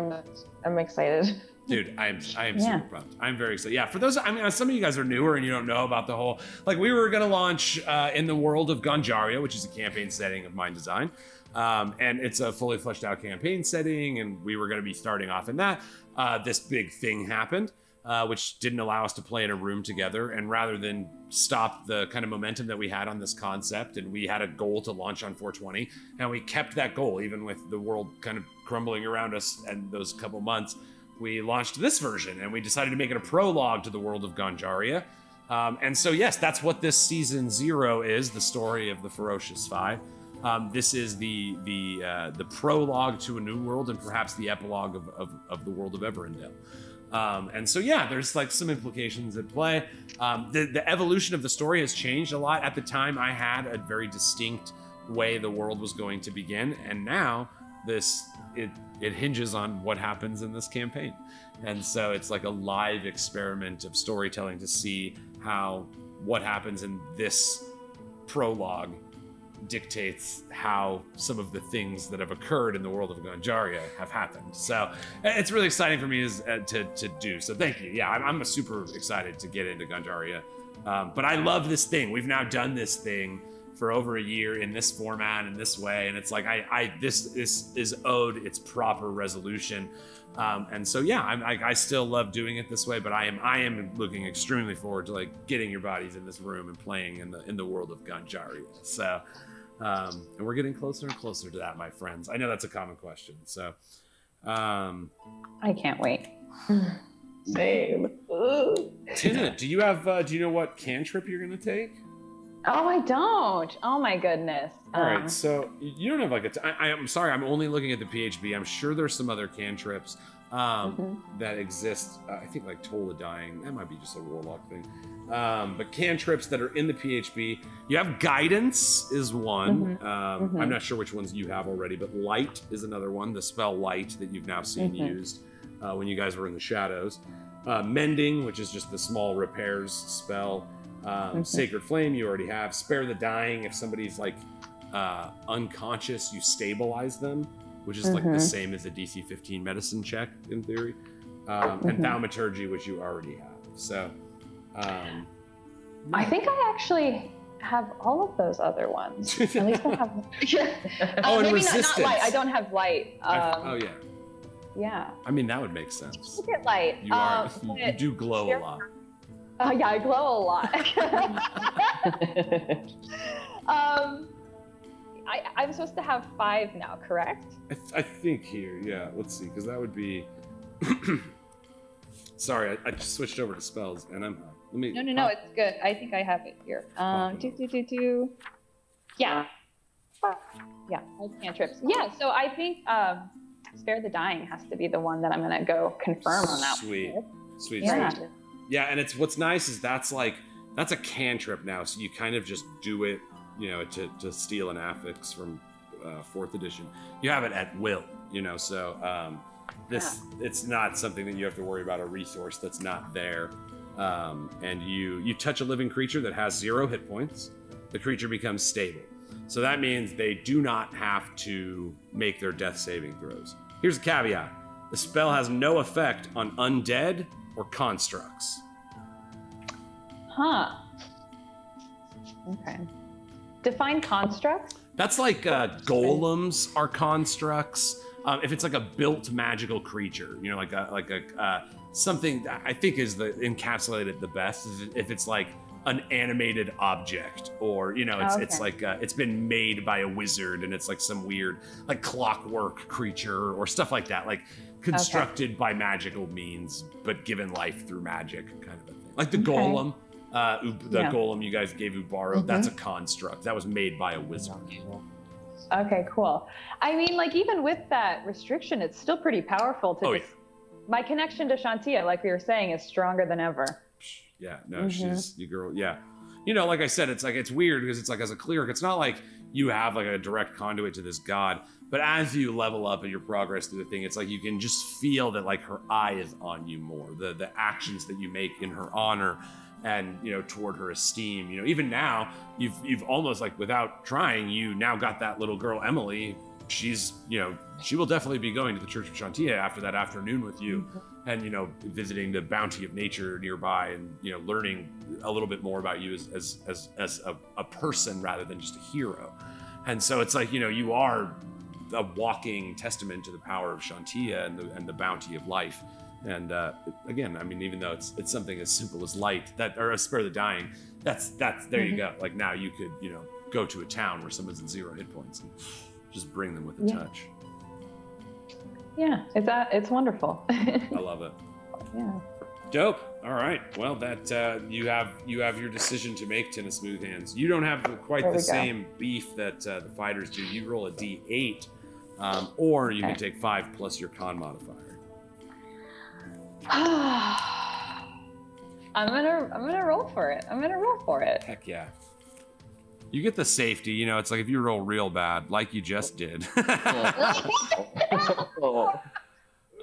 I'm excited. Dude, I am super pumped. I'm very excited. Yeah, for those, I mean, some of you guys are newer and you don't know about the whole, we were going to launch in the world of Ganjaria, which is a campaign setting of Mind Design. And it's a fully fleshed out campaign setting, and we were going to be starting off in that. This big thing happened, which didn't allow us to play in a room together. And rather than stop the kind of momentum that we had on this concept, and we had a goal to launch on 420, and we kept that goal even with the world kind of crumbling around us and those couple months. We launched this version, and we decided to make it a prologue to the world of Ganjaria. And so, yes, that's what this season 0 is, the story of the Ferocious Five. This is the prologue to a new world, and perhaps the epilogue of the world of Everendell. And so, yeah, there's some implications at play. The evolution of the story has changed a lot. At the time, I had a very distinct way the world was going to begin, and now it hinges on what happens in this campaign. And so it's like a live experiment of storytelling to see how what happens in this prologue dictates how some of the things that have occurred in the world of Ganjaria have happened. So it's really exciting for me to do. So thank you. Yeah, I'm super excited to get into Ganjaria. But I love this thing. We've now done this thing for over a year in this format, in this way, and it's this is owed its proper resolution. And so yeah, I still love doing it this way, but I am looking extremely forward to getting your bodies in this room and playing in the world of Ganjaria. So and we're getting closer and closer to that, my friends. I know that's a common question. So I can't wait. Same. Tina, do you know what cantrip you're gonna take? Oh, I don't. Oh my goodness. All right, so you don't have I'm sorry, I'm only looking at the PHB. I'm sure there's some other cantrips that exist. I think Toll the Dying. That might be just a warlock thing. But cantrips that are in the PHB. You have Guidance is one. I'm not sure which ones you have already, but Light is another one. The spell Light that you've now seen used when you guys were in the shadows. Mending, which is just the small repairs spell. Sacred Flame you already have. Spare the Dying, if somebody's unconscious, you stabilize them, which is the same as a DC 15 medicine check in theory. And Thaumaturgy, which you already have. So I think I actually have all of those other ones. At least I have. Oh, and maybe Resistance. not Light. I don't have Light. oh yeah. Yeah. I mean, that would make sense. Look at Light. You do glow a lot. Yeah, I glow a lot. I'm supposed to have 5 now, correct? I think here, yeah. Let's see, because that would be. Sorry, I just switched over to spells, and I'm. Let me. No, it's good. I think I have it here. Yeah. Yeah, 5 cantrips. Yeah, so I think Spare the Dying has to be the one that I'm gonna go confirm on that. Sweet. Sweet. Yeah. Sweet. Yeah, and it's what's nice is that's a cantrip now, so you kind of just do it, to steal an affix from 4th edition. You have it at will, so it's not something that you have to worry about a resource that's not there. And you touch a living creature that has 0 hit points, the creature becomes stable. So that means they do not have to make their death saving throws. Here's a caveat. The spell has no effect on undead or constructs. Huh. Okay. Define constructs? That's like golems are constructs. If it's like a built magical creature, like a something that I think is the encapsulated the best is if it's like an animated object, or it's like it's been made by a wizard and it's like some weird like clockwork creature or stuff like that, like constructed by magical means but given life through magic kind of a thing. Like the golem, golem you guys gave Ubaro, that's a construct that was made by a wizard. Okay, cool. I mean, like even with that restriction, it's still pretty powerful to my connection to Shantia, like we were saying, is stronger than ever. Yeah, no, she's your girl. Yeah. Like I said, it's weird because it's like as a cleric, it's not like you have like a direct conduit to this god, but as you level up in your progress through the thing, it's like you can just feel that like her eye is on you more. The actions that you make in her honor and toward her esteem. Even now, you've almost like without trying, you now got that little girl Emily. She's she will definitely be going to the Church of Shantia after that afternoon with you, and visiting the bounty of nature nearby, and learning a little bit more about you as a person rather than just a hero. And so it's like you are a walking testament to the power of Shantia and the bounty of life. And again, I mean, even though it's something as simple as light or spare the dying, that's there you go. Like now you could go to a town where someone's in 0 hit points and just bring them with a touch. Yeah, it's wonderful. I love it. Yeah. Dope. All right. Well, that you have your decision to make, Ten of Smooth Hands. You don't have quite the same beef that the fighters do. You roll a d8, or you can take 5 plus your con modifier. I'm gonna roll for it. Heck yeah. You get the safety, it's like if you roll real bad, like you just did. Oh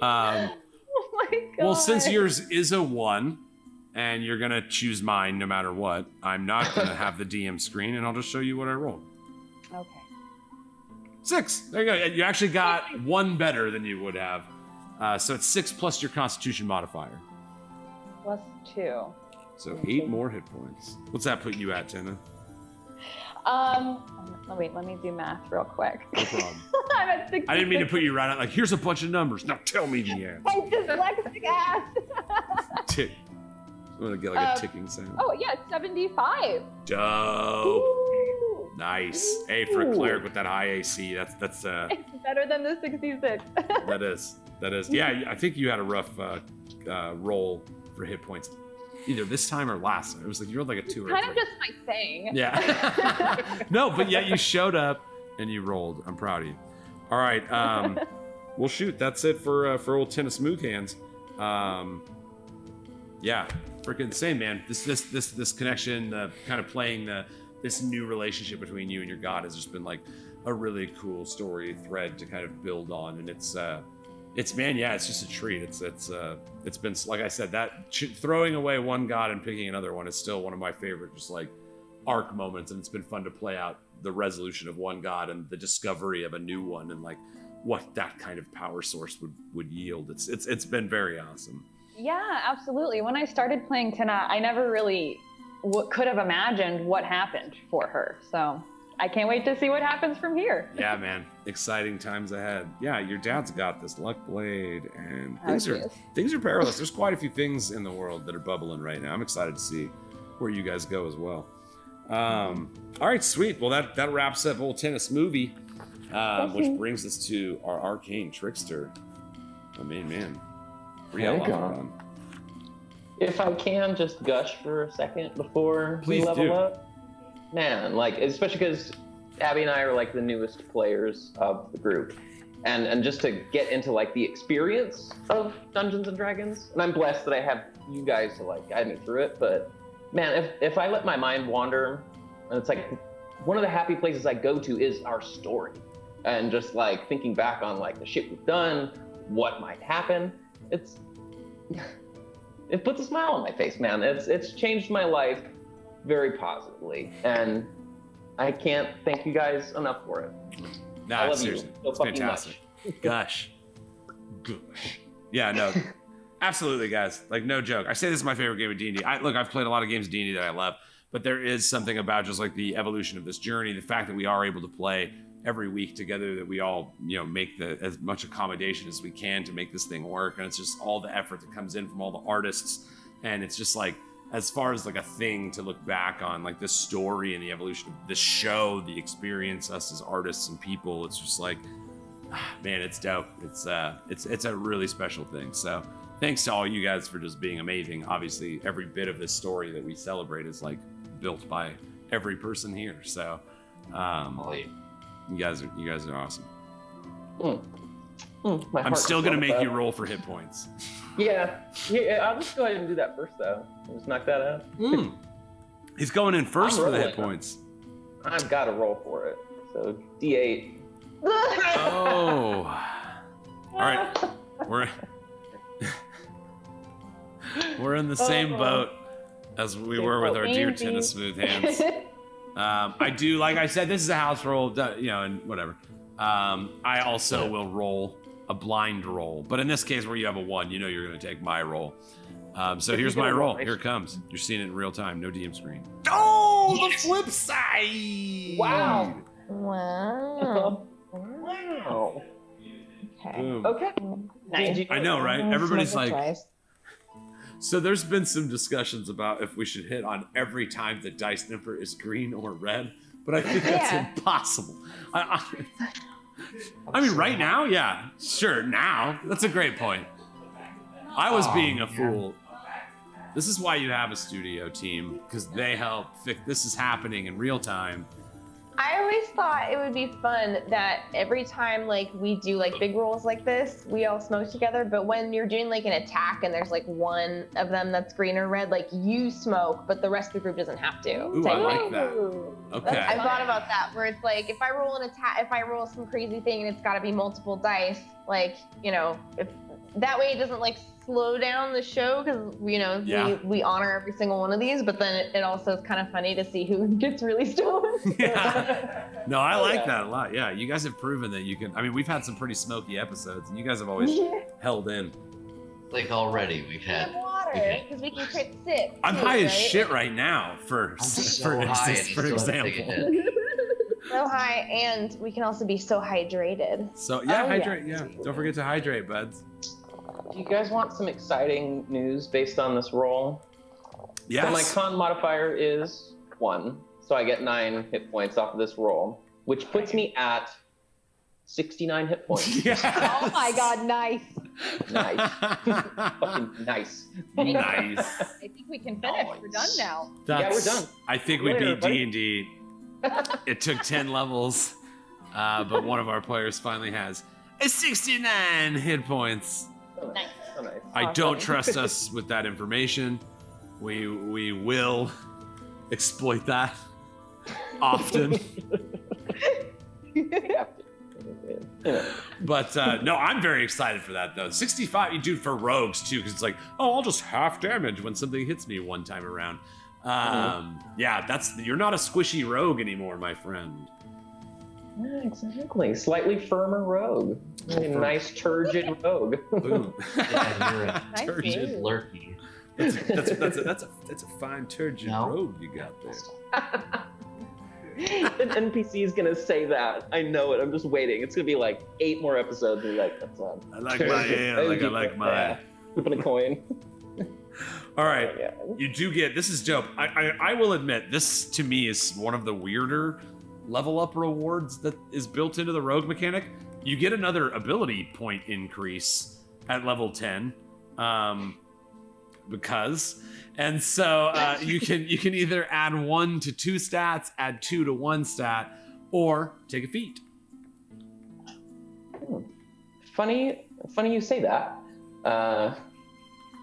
my god. Well, since yours is a 1, and you're gonna choose mine no matter what, I'm not gonna have the DM screen, and I'll just show you what I rolled. Okay. 6. There you go. You actually got 1 better than you would have. So it's 6 plus your Constitution modifier. Plus 2. So 8 more hit points. What's that put you at, Tina? Let me do math real quick. No problem. I'm at 66. I didn't mean to put you right out. Like, here's a bunch of numbers. Now tell me the answer. I'm dyslexic ass. Tick. I'm gonna get like a ticking sound. Oh yeah, 75. Dope. Ooh. Nice. A for a cleric with that high AC. That's It's better than the 66. That is. Yeah, I think you had a rough roll for hit points. Either this time or last time. It was like you rolled like a 2 or a 3. Kind of just my thing. Yeah. No, but yet you showed up and you rolled. I'm proud of you. All right. Well, shoot. That's it for old Ten of Smooth Hands. Yeah. Freaking insane, man. This connection, kind of playing this new relationship between you and your god has just been like a really cool story thread to kind of build on, and it's man, yeah, it's just a treat. It's been, like I said, that throwing away one god and picking another one is still one of my favorite just like arc moments, and it's been fun to play out the resolution of one god and the discovery of a new one, and like what that kind of power source would yield. It's been very awesome. Yeah, absolutely. When I started playing Tina, I never really could have imagined what happened for her. So I can't wait to see what happens from here. Yeah, man. Exciting times ahead. Yeah, your dad's got this luck blade, and things are perilous. There's quite a few things in the world that are bubbling right now. I'm excited to see where you guys go as well. All right, sweet. Well, that wraps up old tennis movie, which brings us to our arcane trickster, my main man, Riddle. If I can just gush for a second before Please we level do. up. Man, like, especially because Abby and I are like the newest players of the group. and just to get into like the experience of Dungeons and Dragons. And I'm blessed that I have you guys to like guide me through it. But man, if I let my mind wander, and it's like one of the happy places I go to is our story, and just like thinking back on like the shit we've done, what might happen. It puts a smile on my face, man. It's changed my life very positively, and I can't thank you guys enough for it. No, seriously, it's fantastic. Gosh. Yeah, no, absolutely, guys. Like, no joke. I say this is my favorite game of D&D. Look, I've played a lot of games of D&D that I love, but there is something about just like the evolution of this journey, the fact that we are able to play every week together, that we all, make as much accommodation as we can to make this thing work. And it's just all the effort that comes in from all the artists. And it's just like, as far as like a thing to look back on, like the story and the evolution of the show, the experience, us as artists and people, it's just like, man, it's dope. It's a really special thing. So thanks to all you guys for just being amazing. Obviously, every bit of this story that we celebrate is like built by every person here. So you guys are awesome. I'm still gonna make you roll for hit points. Yeah, I'll just go ahead and do that first, though. Just knock that out. He's going in first for the hit points. I've got to roll for it. So D8. Oh. All right. We're in the same boat as we were with our dear tennis smooth hands. I do, like I said, this is a house roll, and whatever. I also will roll a blind roll, but in this case where you have a 1, you're going to take my roll. So here's my roll. Here it comes. You're seeing it in real time. No DM screen. Oh, the flip side. Wow. Wow. Wow. Okay. Boom. Okay. Nice. I know, right? Everybody's like, Twice. so there's been some discussions about if we should hit on every time the dice number is green or red, but I think that's impossible. I mean, right now, yeah, sure. Now, that's a great point. I was being a fool. This is why you have a studio team, because they help fix. This is happening in real time. I always thought it would be fun that every time like we do like big rolls like this, we all smoke together. But when you're doing like an attack and there's like one of them that's green or red, like you smoke, but the rest of the group doesn't have to. Ooh, I like that. Okay. I thought about that, where it's like if I roll an attack, if I roll some crazy thing and it's got to be multiple dice, like if that way it doesn't like slow down the show, because we honor every single one of these, but then it also is kind of funny to see who gets really stoned. Yeah. No, I like that a lot. Yeah, you guys have proven that you can. I mean, we've had some pretty smoky episodes, and you guys have always held in. Like already, we've had water because we can crit sip. I'm high as shit right now. For so example. So high, and we can also be so hydrated. So hydrate. Yeah, don't forget to hydrate, buds. Do you guys want some exciting news based on this roll? Yes. So my con modifier is 1, so I get 9 hit points off of this roll, which puts me at 69 hit points. Yeah. Oh my god, nice. Nice. Fucking nice. Nice. I think we can finish. We're done now. We're done. I think we Later, beat buddy. D&D. It took 10 levels, but one of our players finally has a 69 hit points. Nice. So nice. I don't trust us with that information. We will exploit that often. But no, I'm very excited for that though. 65 you do for rogues too, because it's like, oh, I'll just half damage when something hits me one time around. Yeah, you're not a squishy rogue anymore, my friend. Yeah, exactly. Slightly firmer rogue. A nice turgid rogue. Boom. Yeah, you're a Nice Turgid. dude. lurky. That's a fine turgid No. rogue you got there. An NPC is gonna say that. I know it. I'm just waiting. It's gonna be like 8 more episodes. And be like, that's I like my ale, I like my. Flipping a coin. All right. Yeah. You do get, this is dope. I will admit, this to me is one of the weirder level up rewards that is built into the rogue mechanic. You get another ability point increase at level 10. Because, and so you can either add 1 to 2 stats, add 2 to 1 stat, or take a feat. funny you say that. I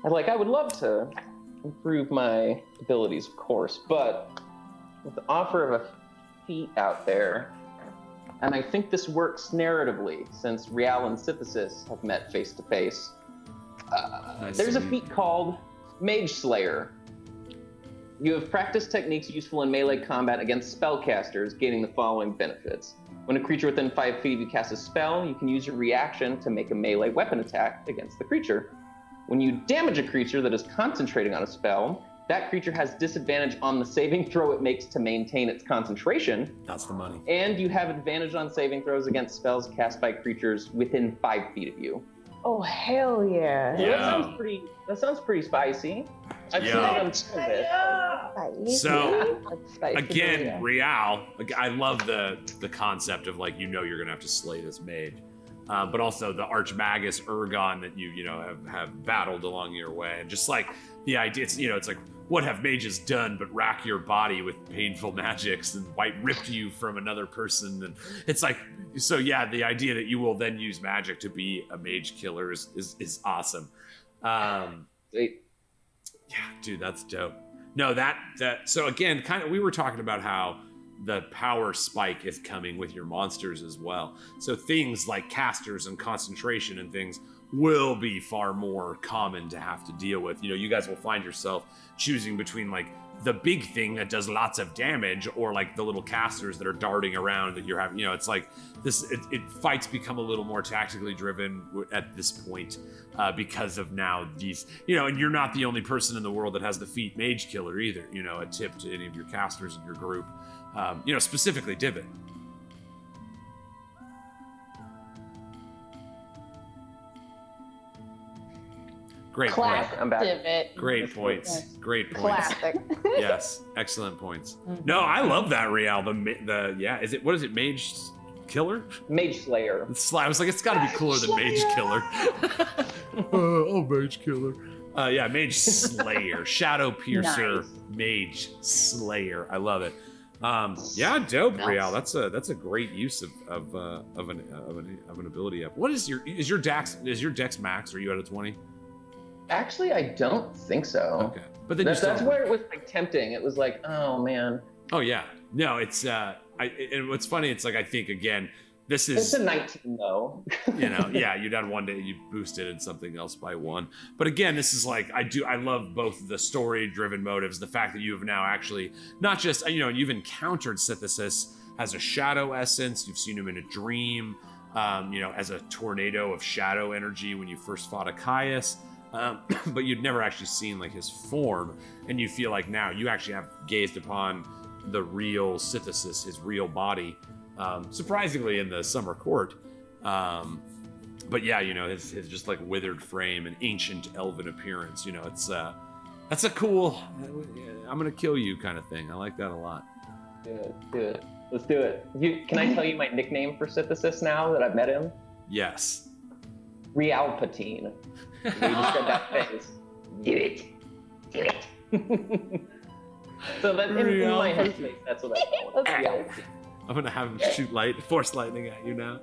would love to improve my abilities, of course, but with the offer of a feat out there, and I think this works narratively since Rial and Synthesis have met face to face. There's a feat called Mage Slayer. You have practiced techniques useful in melee combat against spellcasters, gaining the following benefits. When a creature within 5 feet of you casts a spell, you can use your reaction to make a melee weapon attack against the creature. When you damage a creature that is concentrating on a spell, that creature has disadvantage on the saving throw it makes to maintain its concentration. That's the money. And you have advantage on saving throws against spells cast by creatures within 5 feet of you. Oh, hell yeah. Yeah. That sounds pretty spicy. I've seen Yeah. it on Sunday. So, That's spicy. again, Rial, I love the concept of like, you're gonna have to slay this mage. But also the Archmagus Urgon that you have battled along your way. And just like the idea, it's like, what have mages done but rack your body with painful magics and ripped you from another person? And it's like, so yeah, the idea that you will then use magic to be a mage killer is awesome. Yeah, dude, that's dope. No, so again, kind of, we were talking about how the power spike is coming with your monsters as well. So things like casters and concentration and things will be far more common to have to deal with. You guys will find yourself choosing between like the big thing that does lots of damage or like the little casters that are darting around that you're having. It's like this, fights become a little more tactically driven at this point because of now these, and you're not the only person in the world that has the feat Mage Killer either. A tip to any of your casters in your group. Specifically Divot. Great point. Classic I'm back. Divot. Great points. Great points. Classic. Yes, excellent points. No, I love that Rial. What is it? Mage Killer? Mage Slayer. I was like, it's got to be cooler than Mage Killer. Mage Killer. Yeah, Mage Slayer, Shadow Piercer, Nice. Mage Slayer. I love it. Yeah, dope, Rial. That's a great use of an ability up. What is your Dex max? Are you at a 20? Actually, I don't think so. Okay, but then That's where it was like tempting. It was like, oh man. Oh yeah, no, it's and what's funny, it's like I think again, this is It's a 19 though. yeah, you'd had one day you boosted in something else by 1, but again, this is like I love both the story-driven motives, the fact that you have now actually not just you've encountered Synthesis as a shadow essence, you've seen him in a dream, as a tornado of shadow energy when you first fought Achaeus. But you'd never actually seen like his form, and you feel like now you actually have gazed upon the real Synthesis, his real body, surprisingly in the Summer Court. But yeah, his just like withered frame and ancient elven appearance. That's a cool I'm gonna kill you kind of thing. I like that a lot. Do it. Let's do it. Can I tell you my nickname for Synthesis now that I've met him? Yes. Realpatine. You just said that face. Do it. So that in my head space, that's what I call it. That's good. I'm gonna have him shoot force lightning at you now.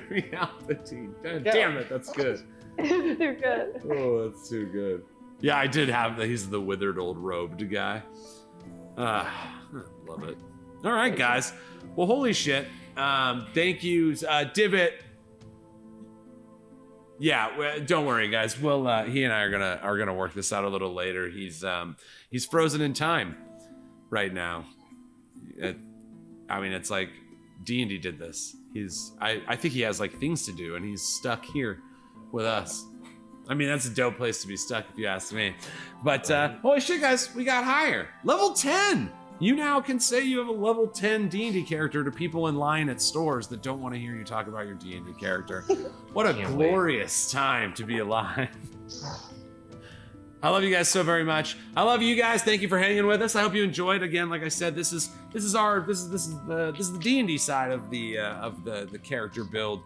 Reality. Damn it, that's good. They're good. Oh, that's too good. Yeah, I did have that. He's the withered old robed guy. I love it. All right, guys. Well, holy shit. Thank you, Divot. Yeah, don't worry, guys. We'll he and I are gonna work this out a little later. He's frozen in time right now. It's like D&D did this. I think he has like things to do, and he's stuck here with us. That's a dope place to be stuck, if you ask me. But holy shit, guys, we got higher. Level 10. You now can say you have a level 10 D&D character to people in line at stores that don't want to hear you talk about your D&D character. What a glorious time to be alive. I love you guys so very much. I love you guys. Thank you for hanging with us. I hope you enjoyed. Again, like I said, this is the D&D side of the character build,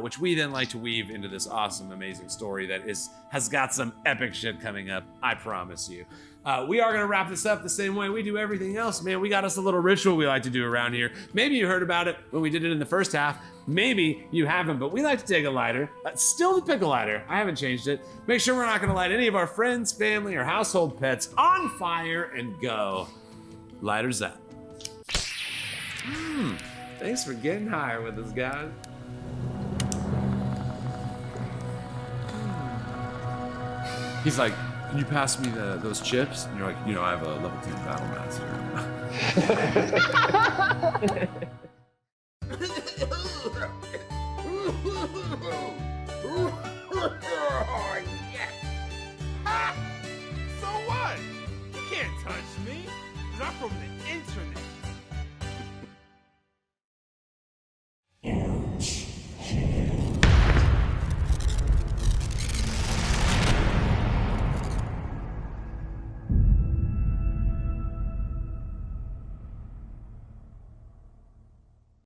which we then like to weave into this awesome, amazing story that has got some epic shit coming up. I promise you. We are going to wrap this up the same way we do everything else, man. We got us a little ritual we like to do around here. Maybe you heard about it when we did it in the first half. Maybe you haven't, but we like to take a lighter. Still the pickle lighter. I haven't changed it. Make sure we're not going to light any of our friends, family, or household pets on fire and go. Lighters up. Thanks for getting higher with us, guys. He's like, can you pass me those chips? And you're like, I have a level 2 battle master. So what? You can't touch me, 'cause I'm from the internet.